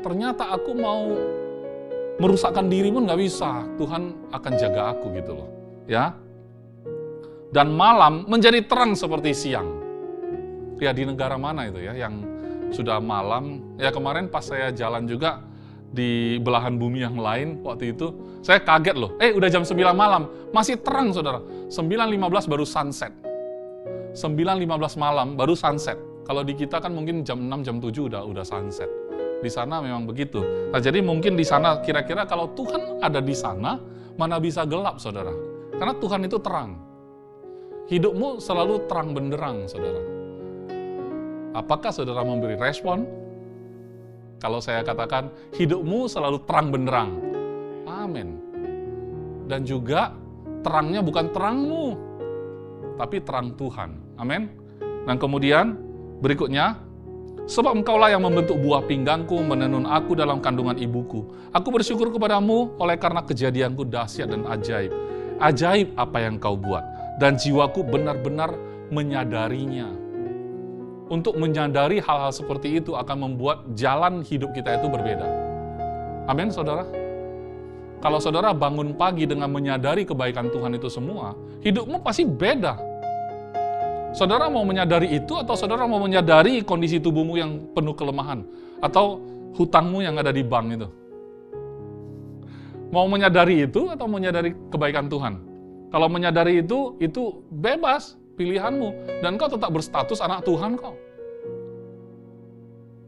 Ternyata aku mau merusakkan dirimu, nggak bisa. Tuhan akan jaga aku gitu loh. Ya. Dan malam menjadi terang seperti siang. Ya di negara mana itu ya yang sudah malam? Ya kemarin pas saya jalan juga di belahan bumi yang lain waktu itu, saya kaget loh. Udah jam 9 malam, masih terang saudara. 9.15 baru sunset. 9.15 malam baru sunset. Kalau di kita kan mungkin jam 6, jam 7 udah sunset. Di sana memang begitu. Nah, jadi mungkin di sana kira-kira kalau Tuhan ada di sana, mana bisa gelap, saudara? Karena Tuhan itu terang. Hidupmu selalu terang benderang, saudara. Apakah saudara memberi respon? Kalau saya katakan, hidupmu selalu terang benderang. Amin. Dan juga terangnya bukan terangmu, tapi terang Tuhan. Amin. Dan kemudian berikutnya, sebab engkaulah yang membentuk buah pinggangku, menenun aku dalam kandungan ibuku. Aku bersyukur kepadamu oleh karena kejadianku dahsyat dan ajaib. Ajaib apa yang kau buat. Dan jiwaku benar-benar menyadarinya. Untuk menyadari hal-hal seperti itu akan membuat jalan hidup kita itu berbeda. Amin, saudara? Kalau saudara bangun pagi dengan menyadari kebaikan Tuhan itu semua, hidupmu pasti beda. Saudara mau menyadari itu atau saudara mau menyadari kondisi tubuhmu yang penuh kelemahan? Atau hutangmu yang ada di bank itu? Mau menyadari itu atau menyadari kebaikan Tuhan? Kalau menyadari itu bebas pilihanmu. Dan engkau tetap berstatus anak Tuhan kok.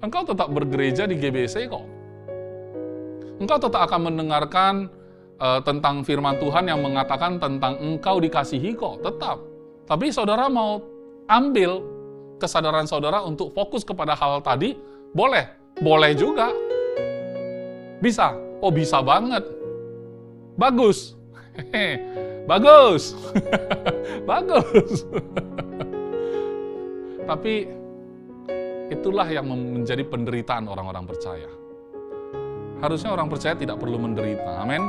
Engkau tetap bergereja di GBC kok. Engkau tetap akan mendengarkan tentang firman Tuhan yang mengatakan tentang engkau dikasihi kok. Tetap. Tapi saudara mau ambil kesadaran saudara untuk fokus kepada hal tadi, boleh. Boleh juga. Bisa. Oh, bisa banget. Bagus. Bagus. Bagus. Tapi itulah yang menjadi penderitaan orang-orang percaya. Harusnya orang percaya tidak perlu menderita. Amin.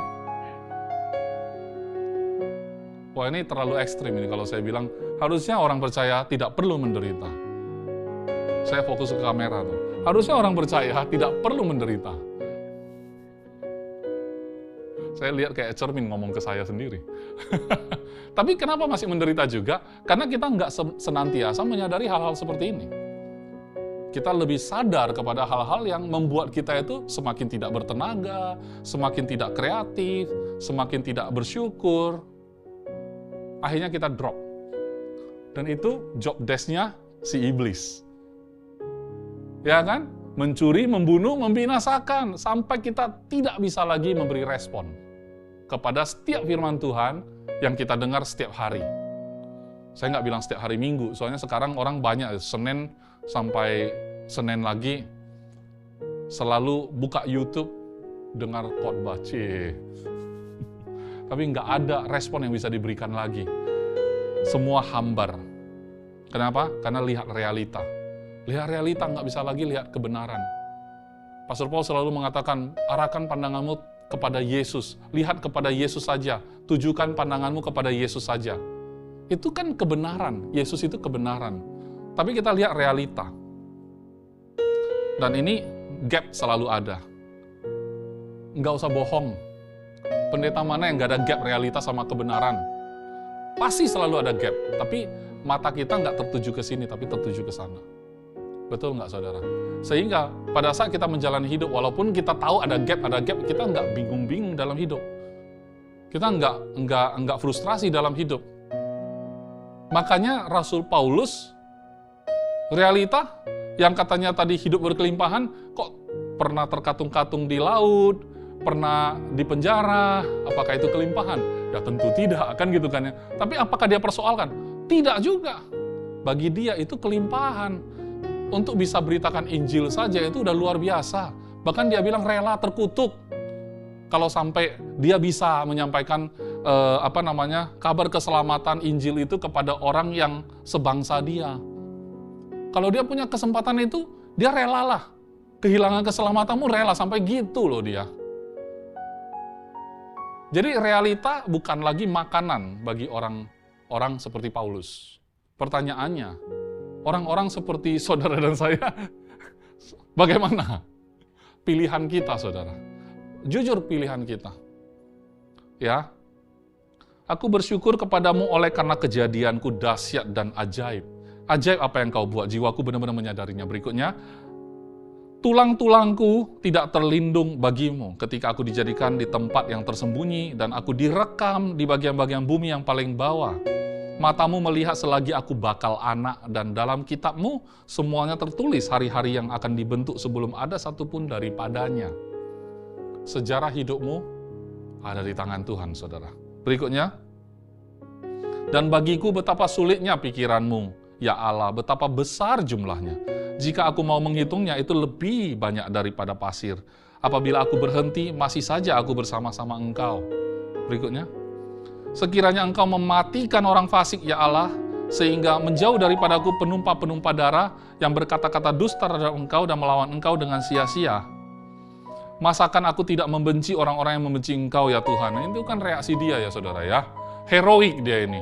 Wah, ini terlalu ekstrim ini kalau saya bilang harusnya orang percaya tidak perlu menderita. Saya fokus ke kamera tuh. Harusnya orang percaya tidak perlu menderita. Saya lihat kayak cermin ngomong ke saya sendiri. Tapi kenapa masih menderita juga? Karena kita nggak senantiasa menyadari hal-hal seperti ini. Kita lebih sadar kepada hal-hal yang membuat kita itu semakin tidak bertenaga, semakin tidak kreatif, semakin tidak bersyukur. Akhirnya kita drop. Dan itu job desk-nya si iblis. Ya kan? Mencuri, membunuh, membinasakan. Sampai kita tidak bisa lagi memberi respon kepada setiap firman Tuhan yang kita dengar setiap hari. Saya nggak bilang setiap hari Minggu, soalnya sekarang orang banyak, Senin sampai Senin lagi, selalu buka YouTube, dengar khotbah. Tapi nggak ada respon yang bisa diberikan lagi. Semua hambar. Kenapa? Karena lihat realita. Lihat realita, nggak bisa lagi lihat kebenaran. Pastor Paul selalu mengatakan, arahkan pandanganmu kepada Yesus. Lihat kepada Yesus saja. Tujukan pandanganmu kepada Yesus saja. Itu kan kebenaran. Yesus itu kebenaran. Tapi kita lihat realita. Dan ini gap selalu ada. Nggak usah bohong. Pendeta mana yang nggak ada gap realita sama kebenaran? Pasti selalu ada gap. Tapi mata kita nggak tertuju ke sini, tapi tertuju ke sana. Betul nggak, saudara? Sehingga pada saat kita menjalani hidup, walaupun kita tahu ada gap, kita nggak bingung-bingung dalam hidup. Kita nggak frustrasi dalam hidup. Makanya Rasul Paulus, realita yang katanya tadi hidup berkelimpahan, kok pernah terkatung-katung di laut, pernah di penjara, apakah itu kelimpahan? Ya tentu tidak, kan gitu kan ya. Tapi apakah dia persoalkan? Tidak juga. Bagi dia itu kelimpahan. Untuk bisa beritakan Injil saja itu udah luar biasa. Bahkan dia bilang rela terkutuk kalau sampai dia bisa menyampaikan kabar keselamatan Injil itu kepada orang yang sebangsa dia. Kalau dia punya kesempatan itu, dia relalah. Kehilangan keselamatanmu rela, sampai gitu loh dia. Jadi realita bukan lagi makanan bagi orang seperti Paulus. Pertanyaannya, orang-orang seperti saudara dan saya, bagaimana pilihan kita, saudara? Jujur pilihan kita. Ya, aku bersyukur kepadamu oleh karena kejadianku dahsyat dan ajaib. Ajaib apa yang kau buat, jiwaku benar-benar menyadarinya. Berikutnya, tulang-tulangku tidak terlindung bagimu ketika aku dijadikan di tempat yang tersembunyi dan aku direkam di bagian-bagian bumi yang paling bawah. Matamu melihat selagi aku bakal anak, dan dalam kitabmu semuanya tertulis hari-hari yang akan dibentuk sebelum ada satupun daripadanya. Sejarah hidupmu ada di tangan Tuhan, saudara. Berikutnya, dan bagiku betapa sulitnya pikiranmu, ya Allah, betapa besar jumlahnya. Jika aku mau menghitungnya, itu lebih banyak daripada pasir. Apabila aku berhenti, masih saja aku bersama-sama Engkau. Berikutnya, sekiranya Engkau mematikan orang fasik, ya Allah, sehingga menjauh daripadaku penumpa-penumpa darah yang berkata-kata dusta terhadap Engkau dan melawan Engkau dengan sia-sia. Masakan aku tidak membenci orang-orang yang membenci Engkau, ya Tuhan? Nah, itu kan reaksi dia ya, saudara ya. Heroik dia ini.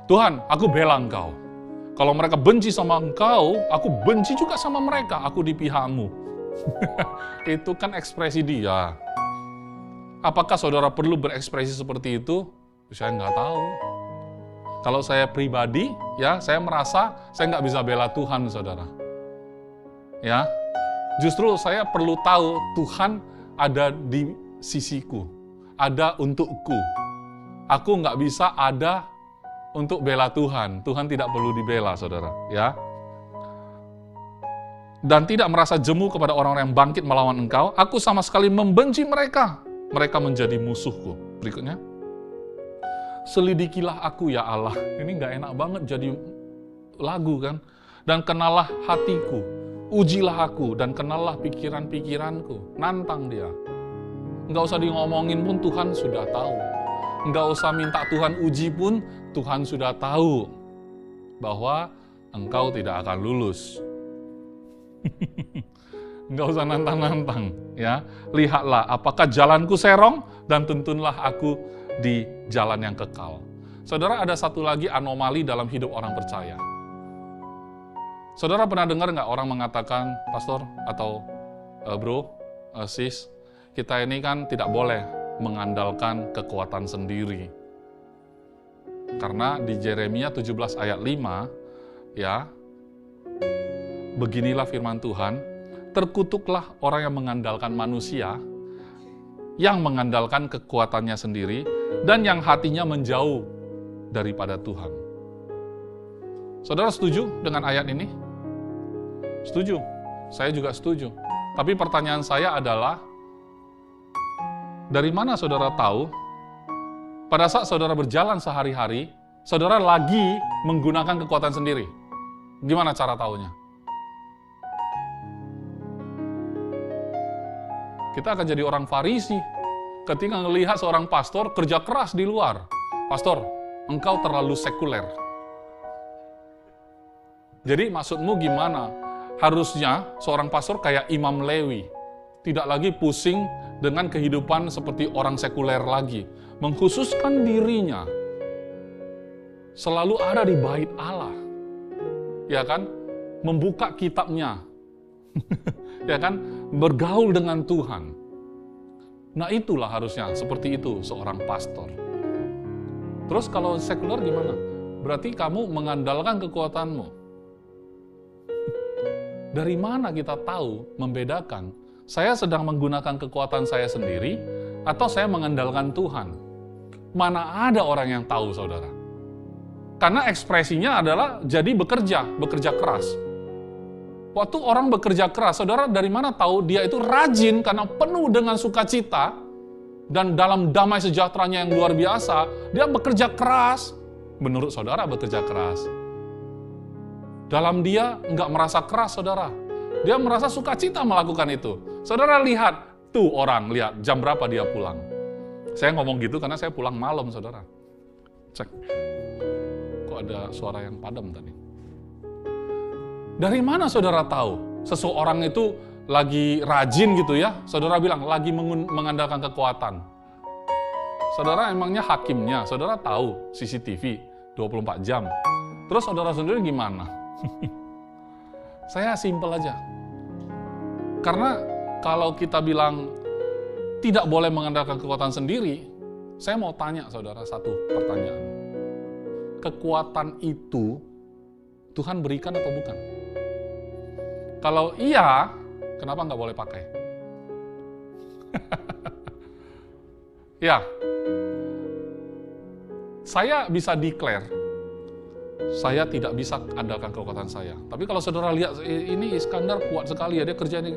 Tuhan, aku bela Engkau. Kalau mereka benci sama Engkau, aku benci juga sama mereka. Aku di pihakmu. Itu kan ekspresi dia. Apakah saudara perlu berekspresi seperti itu? Saya nggak tahu. Kalau saya pribadi, ya saya merasa saya nggak bisa bela Tuhan, saudara. Ya, justru saya perlu tahu Tuhan ada di sisiku, ada untukku. Aku nggak bisa ada untuk bela Tuhan. Tuhan tidak perlu dibela, saudara. Ya. Dan tidak merasa jemu kepada orang-orang yang bangkit melawan Engkau. Aku sama sekali membenci mereka. Mereka menjadi musuhku. Berikutnya. Selidikilah aku, ya Allah. Ini nggak enak banget jadi lagu kan. Dan kenalah hatiku. Ujilah aku dan kenallah pikiran-pikiranku. Nantang dia. Nggak usah ngomongin pun Tuhan sudah tahu. Nggak usah minta Tuhan uji pun Tuhan sudah tahu bahwa engkau tidak akan lulus. Nggak usah nantang-nantang, ya. Lihatlah apakah jalanku serong dan tuntunlah aku di jalan yang kekal. Saudara, ada satu lagi anomali dalam hidup orang percaya. Saudara pernah dengar nggak orang mengatakan, pastor atau bro, sis, kita ini kan tidak boleh mengandalkan kekuatan sendiri. Karena di Yeremia 17 ayat 5, ya, beginilah firman Tuhan, terkutuklah orang yang mengandalkan manusia, yang mengandalkan kekuatannya sendiri, dan yang hatinya menjauh daripada Tuhan. Saudara setuju dengan ayat ini? Setuju. Saya juga setuju. Tapi pertanyaan saya adalah, dari mana saudara tahu, pada saat saudara berjalan sehari-hari, saudara lagi menggunakan kekuatan sendiri? Gimana cara tahunya? Kita akan jadi orang Farisi ketika melihat seorang pastor kerja keras di luar. Pastor, engkau terlalu sekuler. Jadi maksudmu gimana? Harusnya seorang pastor kayak Imam Lewi, tidak lagi pusing dengan kehidupan seperti orang sekuler lagi, mengkhususkan dirinya selalu ada di bait Allah, ya kan, membuka kitabnya, ya kan, bergaul dengan Tuhan. Nah itulah harusnya seperti itu seorang pastor. Terus kalau sekuler gimana? Berarti kamu mengandalkan kekuatanmu. Dari mana kita tahu membedakan saya sedang menggunakan kekuatan saya sendiri atau saya mengandalkan Tuhan? Mana ada orang yang tahu, saudara? Karena ekspresinya adalah jadi bekerja keras. Waktu orang bekerja keras, saudara dari mana tahu dia itu rajin karena penuh dengan sukacita dan dalam damai sejahteranya yang luar biasa, dia bekerja keras. Menurut saudara bekerja keras. Dalam dia nggak merasa keras, saudara. Dia merasa sukacita melakukan itu. Saudara lihat, tuh orang, lihat jam berapa dia pulang. Saya ngomong gitu karena saya pulang malam, saudara. Cek. Kok ada suara yang padam tadi? Dari mana saudara tahu seseorang itu lagi rajin gitu ya? Saudara bilang, lagi mengandalkan kekuatan. Saudara emangnya hakimnya, saudara tahu CCTV 24 jam. Terus saudara sendiri gimana? Saya simpel aja. Karena kalau kita bilang tidak boleh mengandalkan kekuatan sendiri, saya mau tanya saudara satu pertanyaan. Kekuatan itu Tuhan berikan atau bukan? Kalau iya, kenapa nggak boleh pakai? Ya, saya bisa declare, saya tidak bisa andalkan kekuatan saya. Tapi kalau saudara lihat, ini Iskandar kuat sekali ya, dia kerja ini.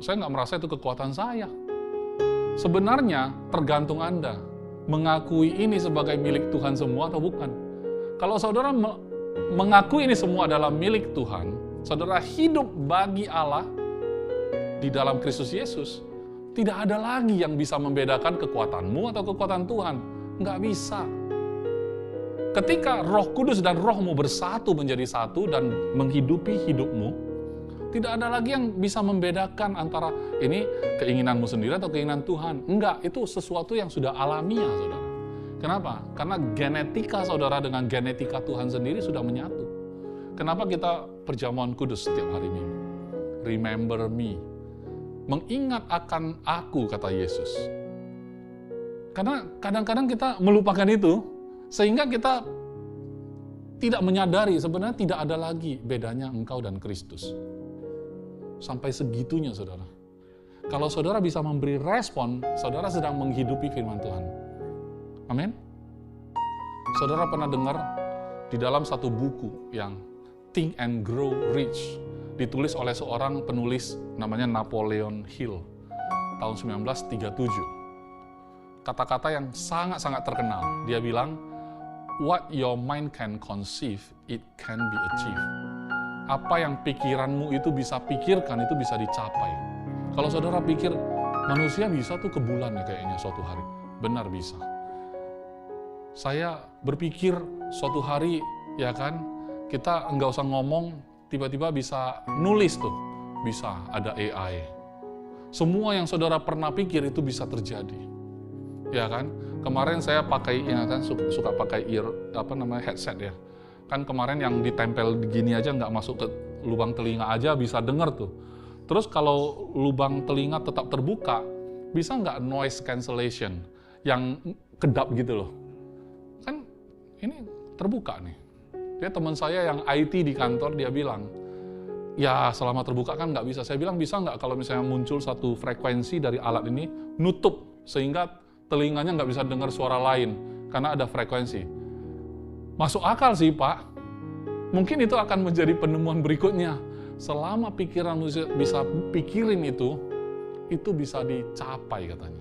Saya nggak merasa itu kekuatan saya. Sebenarnya tergantung Anda, mengakui ini sebagai milik Tuhan semua atau bukan. Kalau saudara mengakui ini semua adalah milik Tuhan, saudara hidup bagi Allah di dalam Kristus Yesus, tidak ada lagi yang bisa membedakan kekuatanmu atau kekuatan Tuhan. Nggak bisa. Ketika Roh Kudus dan rohmu bersatu menjadi satu dan menghidupi hidupmu, tidak ada lagi yang bisa membedakan antara ini keinginanmu sendiri atau keinginan Tuhan. Enggak, itu sesuatu yang sudah alamiah, saudara. Kenapa? Karena genetika saudara dengan genetika Tuhan sendiri sudah menyatu. Kenapa kita perjamuan kudus setiap hari Minggu? Remember me. Mengingat akan aku, kata Yesus. Karena kadang-kadang kita melupakan itu, sehingga kita tidak menyadari sebenarnya tidak ada lagi bedanya engkau dan Kristus. Sampai segitunya, saudara. Kalau saudara bisa memberi respon, saudara sedang menghidupi firman Tuhan. Amin. Saudara pernah dengar di dalam satu buku yang Think and Grow Rich, ditulis oleh seorang penulis namanya Napoleon Hill, tahun 1937. Kata-kata yang sangat-sangat terkenal. Dia bilang, what your mind can conceive, it can be achieved. Apa yang pikiranmu itu bisa pikirkan, itu bisa dicapai. Kalau saudara pikir, manusia bisa tuh ke bulan ya kayaknya suatu hari. Benar bisa. Saya berpikir suatu hari, ya kan, kita nggak usah ngomong, tiba-tiba bisa nulis tuh. Bisa, ada AI. Semua yang saudara pernah pikir itu bisa terjadi. Ya kan? Kemarin saya pakai, ya kan, suka pakai headset ya. Kan kemarin yang ditempel gini aja nggak masuk ke lubang telinga aja bisa denger tuh. Terus kalau lubang telinga tetap terbuka, bisa nggak noise cancellation yang kedap gitu loh. Kan ini terbuka nih. Dia teman saya yang IT di kantor, dia bilang, ya selama terbuka kan nggak bisa. Saya bilang, bisa nggak kalau misalnya muncul satu frekuensi dari alat ini, nutup, sehingga telinganya nggak bisa dengar suara lain, karena ada frekuensi. Masuk akal sih, Pak. Mungkin itu akan menjadi penemuan berikutnya. Selama pikiran manusia bisa pikirin itu bisa dicapai katanya.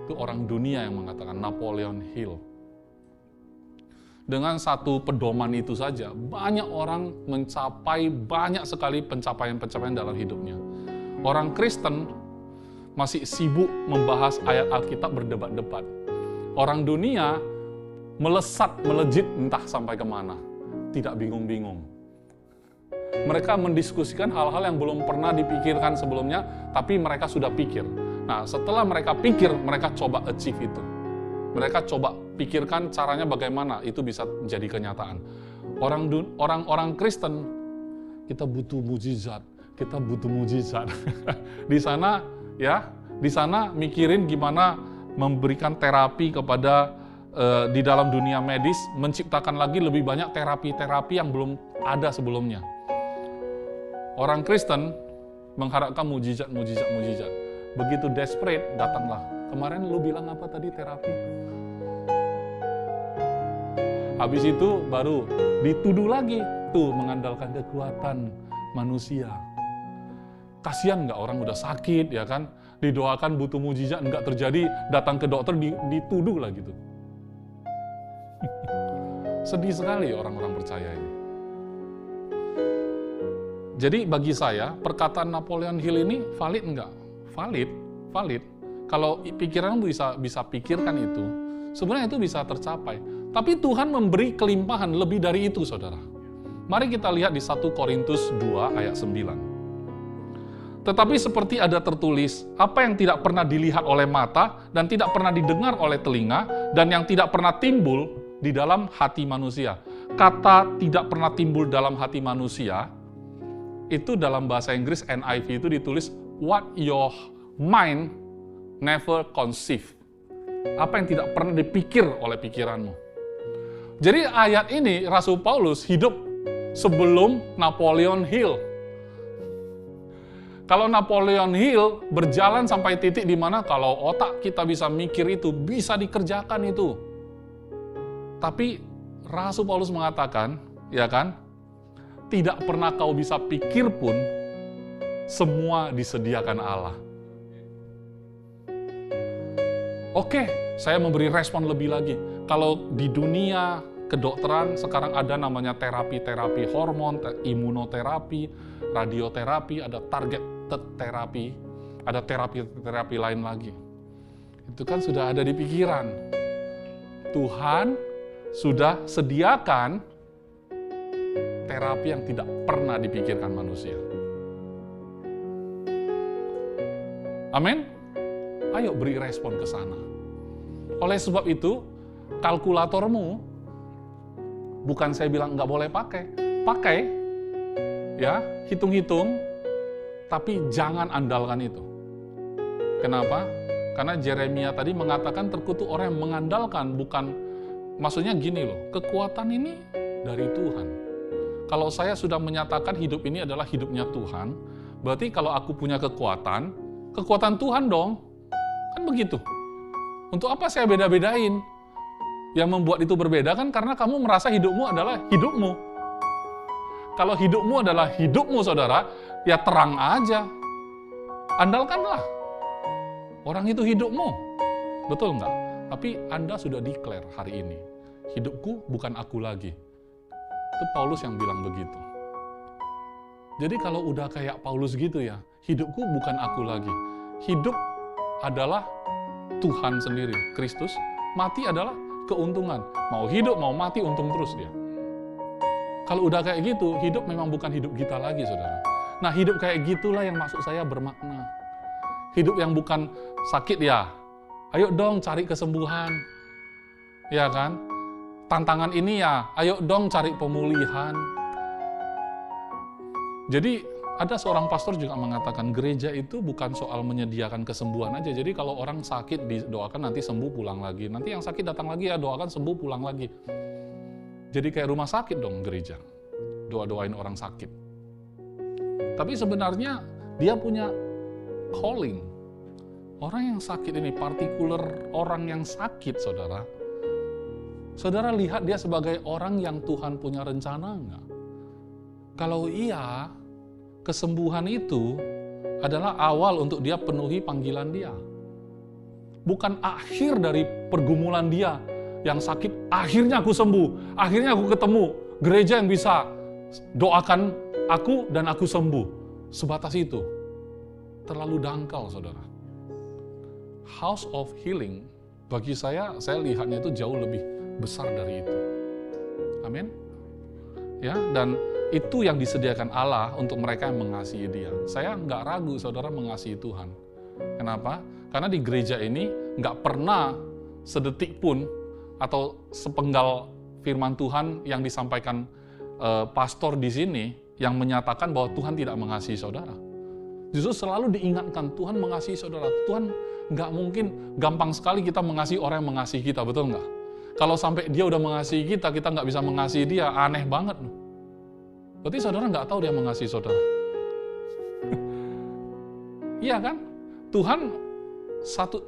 Itu orang dunia yang mengatakan, Napoleon Hill. Dengan satu pedoman itu saja, banyak orang mencapai banyak sekali pencapaian-pencapaian dalam hidupnya. Orang Kristen masih sibuk membahas ayat Alkitab berdebat-debat. Orang dunia melesat, melejit entah sampai kemana. Tidak bingung-bingung. Mereka mendiskusikan hal-hal yang belum pernah dipikirkan sebelumnya, tapi mereka sudah pikir. Nah, setelah mereka pikir, mereka coba achieve itu. Mereka coba pikirkan caranya bagaimana itu bisa menjadi kenyataan. Orang-orang Kristen, kita butuh mujizat, kita butuh mujizat. Di sana, ya, di sana mikirin gimana memberikan terapi kepada di dalam dunia medis, menciptakan lagi lebih banyak terapi-terapi yang belum ada sebelumnya. Orang Kristen mengharapkan mujizat. Begitu desperate, datanglah. Kemarin lu bilang apa tadi terapi? Habis itu baru dituduh lagi, tuh mengandalkan kekuatan manusia. Kasihan nggak orang udah sakit, ya kan? Didoakan butuh mujizat, nggak terjadi, datang ke dokter dituduh lagi tuh. Sedih sekali orang-orang percaya ini. Jadi bagi saya, perkataan Napoleon Hill ini valid enggak? Valid. Kalau pikiran bisa pikirkan itu, sebenarnya itu bisa tercapai. Tapi Tuhan memberi kelimpahan lebih dari itu, saudara. Mari kita lihat di 1 Korintus 2 ayat 9. Tetapi seperti ada tertulis, apa yang tidak pernah dilihat oleh mata, dan tidak pernah didengar oleh telinga, dan yang tidak pernah timbul di dalam hati manusia. Kata tidak pernah timbul dalam hati manusia, itu dalam bahasa Inggris NIV itu ditulis what your mind never conceive. Apa yang tidak pernah dipikir oleh pikiranmu. Jadi ayat ini Rasul Paulus hidup sebelum Napoleon Hill. Kalau Napoleon Hill berjalan sampai titik di mana kalau otak kita bisa mikir itu, bisa dikerjakan itu. Tapi Rasul Paulus mengatakan, ya kan, tidak pernah kau bisa pikir pun, semua disediakan Allah. Oke, saya memberi respon lebih lagi. Kalau di dunia kedokteran sekarang ada namanya terapi hormon, imunoterapi, radioterapi, ada targeted terapi, ada terapi lain lagi. Itu kan sudah ada di pikiran. Tuhan sudah sediakan terapi yang tidak pernah dipikirkan manusia. Amin? Ayo beri respon ke sana. Oleh sebab itu, kalkulatormu, bukan saya bilang nggak boleh pakai, ya, hitung-hitung, tapi jangan andalkan itu. Kenapa? Karena Yeremia tadi mengatakan terkutuk orang yang mengandalkan, bukan, maksudnya gini loh, kekuatan ini dari Tuhan. Kalau saya sudah menyatakan hidup ini adalah hidupnya Tuhan, berarti kalau aku punya kekuatan Tuhan dong. Kan begitu. Untuk apa saya beda-bedain? Yang membuat itu berbeda kan karena kamu merasa hidupmu adalah hidupmu. Kalau hidupmu adalah hidupmu, saudara, ya terang aja. Andalkanlah. Orang itu hidupmu. Betul nggak? Tapi Anda sudah declare hari ini. Hidupku bukan aku lagi. Itu Paulus yang bilang begitu. Jadi kalau udah kayak Paulus gitu ya, hidupku bukan aku lagi. Hidup adalah Tuhan sendiri, Kristus. Mati adalah keuntungan. Mau hidup, mau mati, untung terus dia. Kalau udah kayak gitu, hidup memang bukan hidup kita lagi, saudara. Nah, hidup kayak gitulah yang maksud saya bermakna. Hidup yang bukan sakit ya, ayo dong cari kesembuhan. Ya kan? Tantangan ini ya, ayo dong cari pemulihan. Jadi, ada seorang pastor juga mengatakan gereja itu bukan soal menyediakan kesembuhan aja. Jadi kalau orang sakit didoakan nanti sembuh pulang lagi. Nanti yang sakit datang lagi ya doakan sembuh pulang lagi. Jadi kayak rumah sakit dong gereja. Doa-doain orang sakit. Tapi sebenarnya dia punya calling. Orang yang sakit ini, partikular orang yang sakit, saudara. Saudara lihat dia sebagai orang yang Tuhan punya rencana enggak? Kalau iya, kesembuhan itu adalah awal untuk dia penuhi panggilan dia. Bukan akhir dari pergumulan dia yang sakit, akhirnya aku sembuh, akhirnya aku ketemu gereja yang bisa doakan aku dan aku sembuh. Sebatas itu. Terlalu dangkal, saudara. House of Healing, bagi saya lihatnya itu jauh lebih besar dari itu. Amin. Ya, dan itu yang disediakan Allah untuk mereka yang mengasihi Dia. Saya nggak ragu saudara mengasihi Tuhan. Kenapa? Karena di gereja ini nggak pernah sedetik pun atau sepenggal firman Tuhan yang disampaikan pastor di sini yang menyatakan bahwa Tuhan tidak mengasihi saudara. Justru selalu diingatkan Tuhan mengasihi saudara. Tuhan nggak mungkin gampang sekali kita mengasihi orang yang mengasihi kita, betul nggak? Kalau sampai dia udah mengasihi kita nggak bisa mengasihi dia, aneh banget. Berarti saudara nggak tahu dia mengasihi saudara. Iya kan? Tuhan,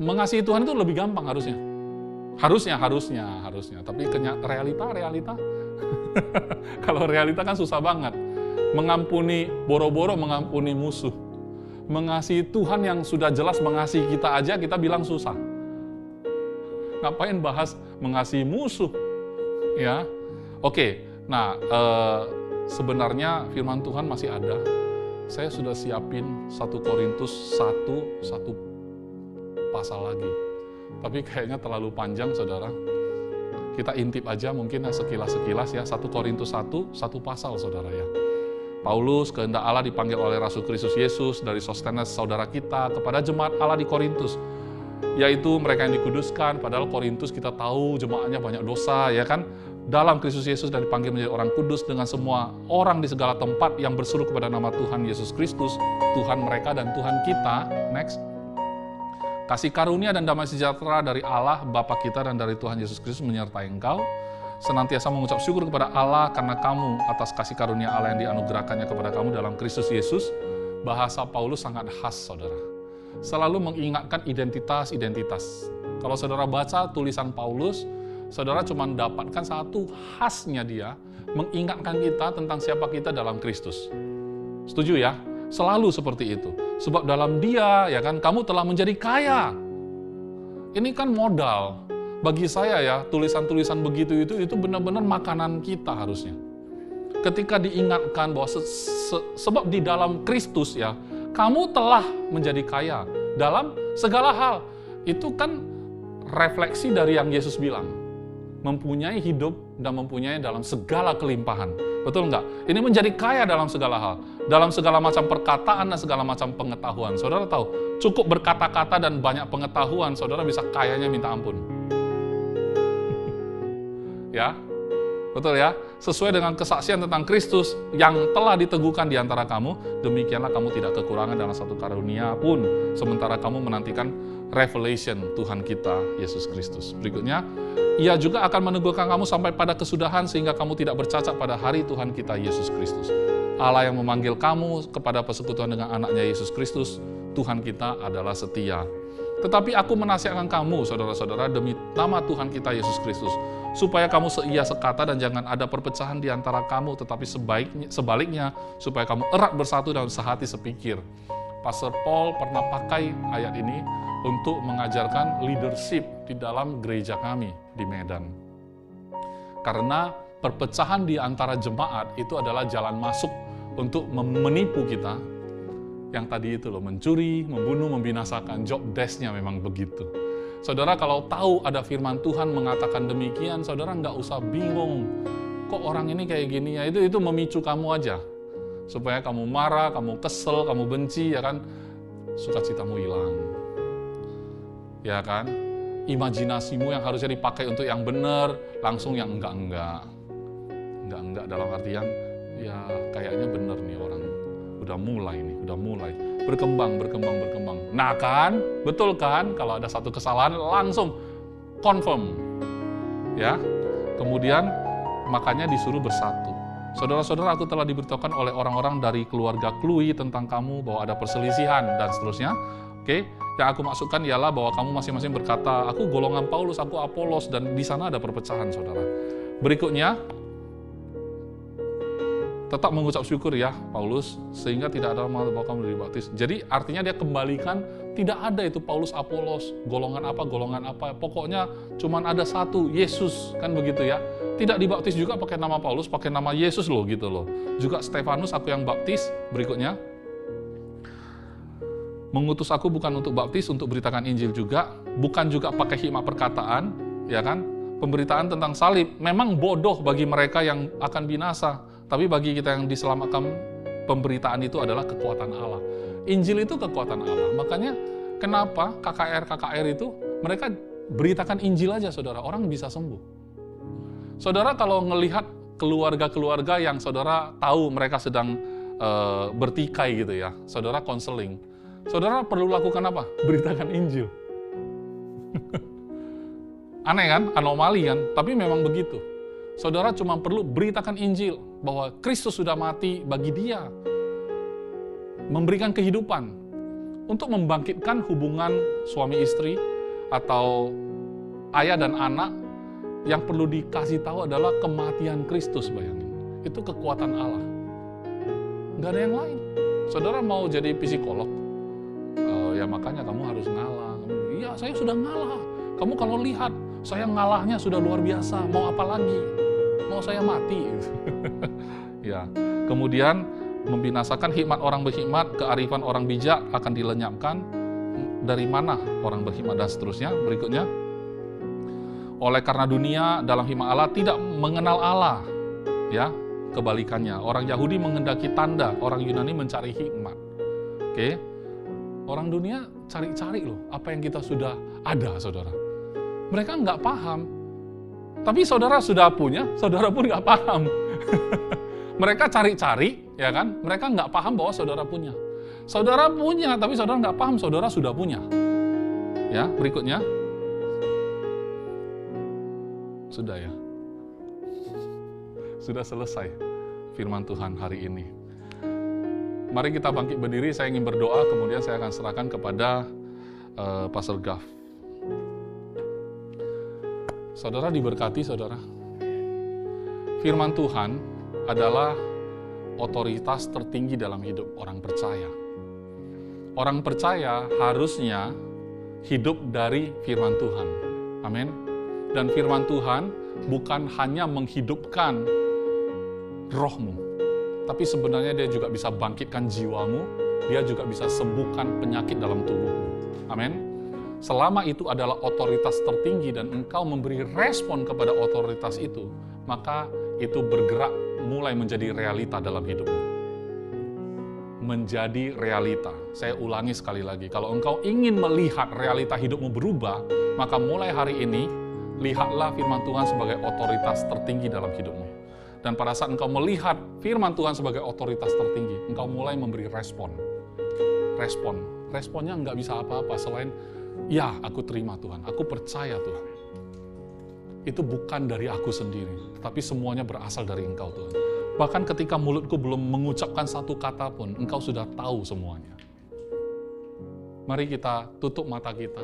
mengasihi Tuhan itu lebih gampang harusnya. Harusnya. Tapi realita, kalau realita kan susah banget. Mengampuni, boro-boro mengampuni musuh. Mengasihi Tuhan yang sudah jelas mengasihi kita aja, kita bilang susah. Ngapain bahas mengasihi musuh? Ya, oke. Nah, sebenarnya firman Tuhan masih ada. Saya sudah siapin 1 Korintus 1 pasal lagi. Tapi kayaknya terlalu panjang, saudara. Kita intip aja mungkin sekilas-sekilas ya. 1 Korintus 1 pasal, saudara ya. Paulus, kehendak Allah dipanggil oleh Rasul Kristus Yesus dari Sostenes, saudara kita, kepada jemaat Allah di Korintus. Yaitu mereka yang dikuduskan, padahal Korintus kita tahu jemaatnya banyak dosa, ya kan? Dalam Kristus Yesus dan dipanggil menjadi orang kudus dengan semua orang di segala tempat yang berseru kepada nama Tuhan Yesus Kristus, Tuhan mereka dan Tuhan kita. Next. Kasih karunia dan damai sejahtera dari Allah, Bapa kita dan dari Tuhan Yesus Kristus menyertai engkau. Senantiasa mengucap syukur kepada Allah karena kamu atas kasih karunia Allah yang dianugerahkannya kepada kamu dalam Kristus Yesus. Bahasa Paulus sangat khas, saudara. Selalu mengingatkan identitas. Kalau saudara baca tulisan Paulus, saudara cuma dapatkan satu khasnya dia, mengingatkan kita tentang siapa kita dalam Kristus. Setuju ya? Selalu seperti itu. Sebab dalam Dia, ya kan, kamu telah menjadi kaya. Ini kan modal. Bagi saya ya, tulisan-tulisan begitu itu benar-benar makanan kita harusnya. Ketika diingatkan bahwa sebab di dalam Kristus ya, kamu telah menjadi kaya dalam segala hal. Itu kan refleksi dari yang Yesus bilang. Mempunyai hidup dan mempunyai dalam segala kelimpahan. Betul nggak? Ini menjadi kaya dalam segala hal. Dalam segala macam perkataan dan segala macam pengetahuan. Saudara tahu, cukup berkata-kata dan banyak pengetahuan, saudara bisa kayanya minta ampun. Ya, betul ya? Sesuai dengan kesaksian tentang Kristus yang telah diteguhkan di antara kamu, demikianlah kamu tidak kekurangan dalam satu karunia pun, sementara kamu menantikan revelation Tuhan kita, Yesus Kristus. Berikutnya, Ia juga akan meneguhkan kamu sampai pada kesudahan sehingga kamu tidak bercacat pada hari Tuhan kita, Yesus Kristus. Allah yang memanggil kamu kepada persekutuan dengan anaknya Yesus Kristus, Tuhan kita adalah setia. Tetapi aku menasihatkan kamu, saudara-saudara, demi nama Tuhan kita, Yesus Kristus, supaya kamu seia sekata dan jangan ada perpecahan di antara kamu, tetapi sebaliknya, supaya kamu erat bersatu dan sehati sepikir. Pastor Paul pernah pakai ayat ini untuk mengajarkan leadership di dalam gereja kami di Medan. Karena perpecahan di antara jemaat itu adalah jalan masuk untuk menipu kita. Yang tadi itu loh, mencuri, membunuh, membinasakan. Job desk-nya memang begitu. Saudara kalau tahu ada firman Tuhan mengatakan demikian, saudara nggak usah bingung. Kok orang ini kayak gini ya? Itu memicu kamu aja. Supaya kamu marah, kamu kesel, kamu benci, ya kan? Sukacitamu hilang. Ya kan? Imajinasimu yang harusnya dipakai untuk yang benar, langsung yang enggak. Enggak dalam artian, ya kayaknya benar nih orang. Udah mulai. Berkembang. Nah kan, betul kan? Kalau ada satu kesalahan, langsung confirm. Ya, kemudian makanya disuruh bersatu. Saudara-saudara, aku telah diberitahukan oleh orang-orang dari keluarga Chloe tentang kamu bahwa ada perselisihan dan seterusnya. Oke, yang aku maksudkan ialah bahwa kamu masing-masing berkata, aku golongan Paulus, aku Apolos, dan di sana ada perpecahan, saudara. Berikutnya, tetap mengucap syukur ya Paulus, sehingga tidak ada bahwa kamu dibaptis. Jadi artinya dia kembalikan, tidak ada itu Paulus, Apolos, golongan apa, pokoknya cuman ada satu, Yesus, kan begitu ya. Tidak dibaptis juga pakai nama Paulus, pakai nama Yesus loh gitu loh. Juga Stefanus, aku yang baptis. Berikutnya, mengutus aku bukan untuk baptis, untuk beritakan Injil juga, bukan juga pakai hikmat perkataan, ya kan? Pemberitaan tentang salib memang bodoh bagi mereka yang akan binasa. Tapi bagi kita yang diselamatkan, pemberitaan itu adalah kekuatan Allah. Injil itu kekuatan Allah. Makanya kenapa KKR itu mereka beritakan Injil aja, saudara, orang bisa sembuh. Saudara kalau ngelihat keluarga-keluarga yang saudara tahu mereka sedang bertikai gitu ya, saudara konseling, saudara perlu lakukan apa? Beritakan Injil. Aneh kan? Anomali kan? Tapi memang begitu. Saudara cuma perlu beritakan Injil, bahwa Kristus sudah mati bagi dia, memberikan kehidupan, untuk membangkitkan hubungan suami istri, atau ayah dan anak. Yang perlu dikasih tahu adalah kematian Kristus, bayangin. Itu kekuatan Allah. Nggak ada yang lain. Saudara mau jadi psikolog, ya makanya kamu harus ngalah. Iya, saya sudah ngalah. Kamu kalau lihat, saya ngalahnya sudah luar biasa, mau apa lagi? Mau saya mati? Ya. Kemudian membinasakan hikmat orang berhikmat, kearifan orang bijak akan dilenyapkan. Dari mana orang berhikmat dan seterusnya? Berikutnya, oleh karena dunia dalam hikmat Allah tidak mengenal Allah, ya, kebalikannya. Orang Yahudi menghendaki tanda, orang Yunani mencari hikmat. Oke, orang dunia cari-cari loh apa yang kita sudah ada, saudara. Mereka nggak paham. Tapi saudara sudah punya, saudara pun nggak paham. Mereka cari-cari, ya kan? Mereka nggak paham bahwa saudara punya. Saudara punya, tapi saudara nggak paham saudara sudah punya. Ya, berikutnya. Sudah ya. Sudah selesai firman Tuhan hari ini. Mari kita bangkit berdiri, saya ingin berdoa, kemudian saya akan serahkan kepada Pastor Gav. Saudara diberkati, saudara. Firman Tuhan adalah otoritas tertinggi dalam hidup orang percaya. Orang percaya harusnya hidup dari firman Tuhan. Amin. Dan firman Tuhan bukan hanya menghidupkan rohmu, tapi sebenarnya dia juga bisa bangkitkan jiwamu, dia juga bisa sembuhkan penyakit dalam tubuhmu. Amin. Selama itu adalah otoritas tertinggi dan engkau memberi respon kepada otoritas itu, maka itu bergerak mulai menjadi realita dalam hidupmu. Menjadi realita. Saya ulangi sekali lagi, kalau engkau ingin melihat realita hidupmu berubah, maka mulai hari ini, lihatlah firman Tuhan sebagai otoritas tertinggi dalam hidupmu. Dan pada saat engkau melihat firman Tuhan sebagai otoritas tertinggi, engkau mulai memberi respon. Responnya nggak bisa apa-apa selain, ya, aku terima Tuhan, aku percaya Tuhan. Itu bukan dari aku sendiri, tapi semuanya berasal dari Engkau Tuhan. Bahkan ketika mulutku belum mengucapkan satu kata pun, Engkau sudah tahu semuanya. Mari kita tutup mata kita,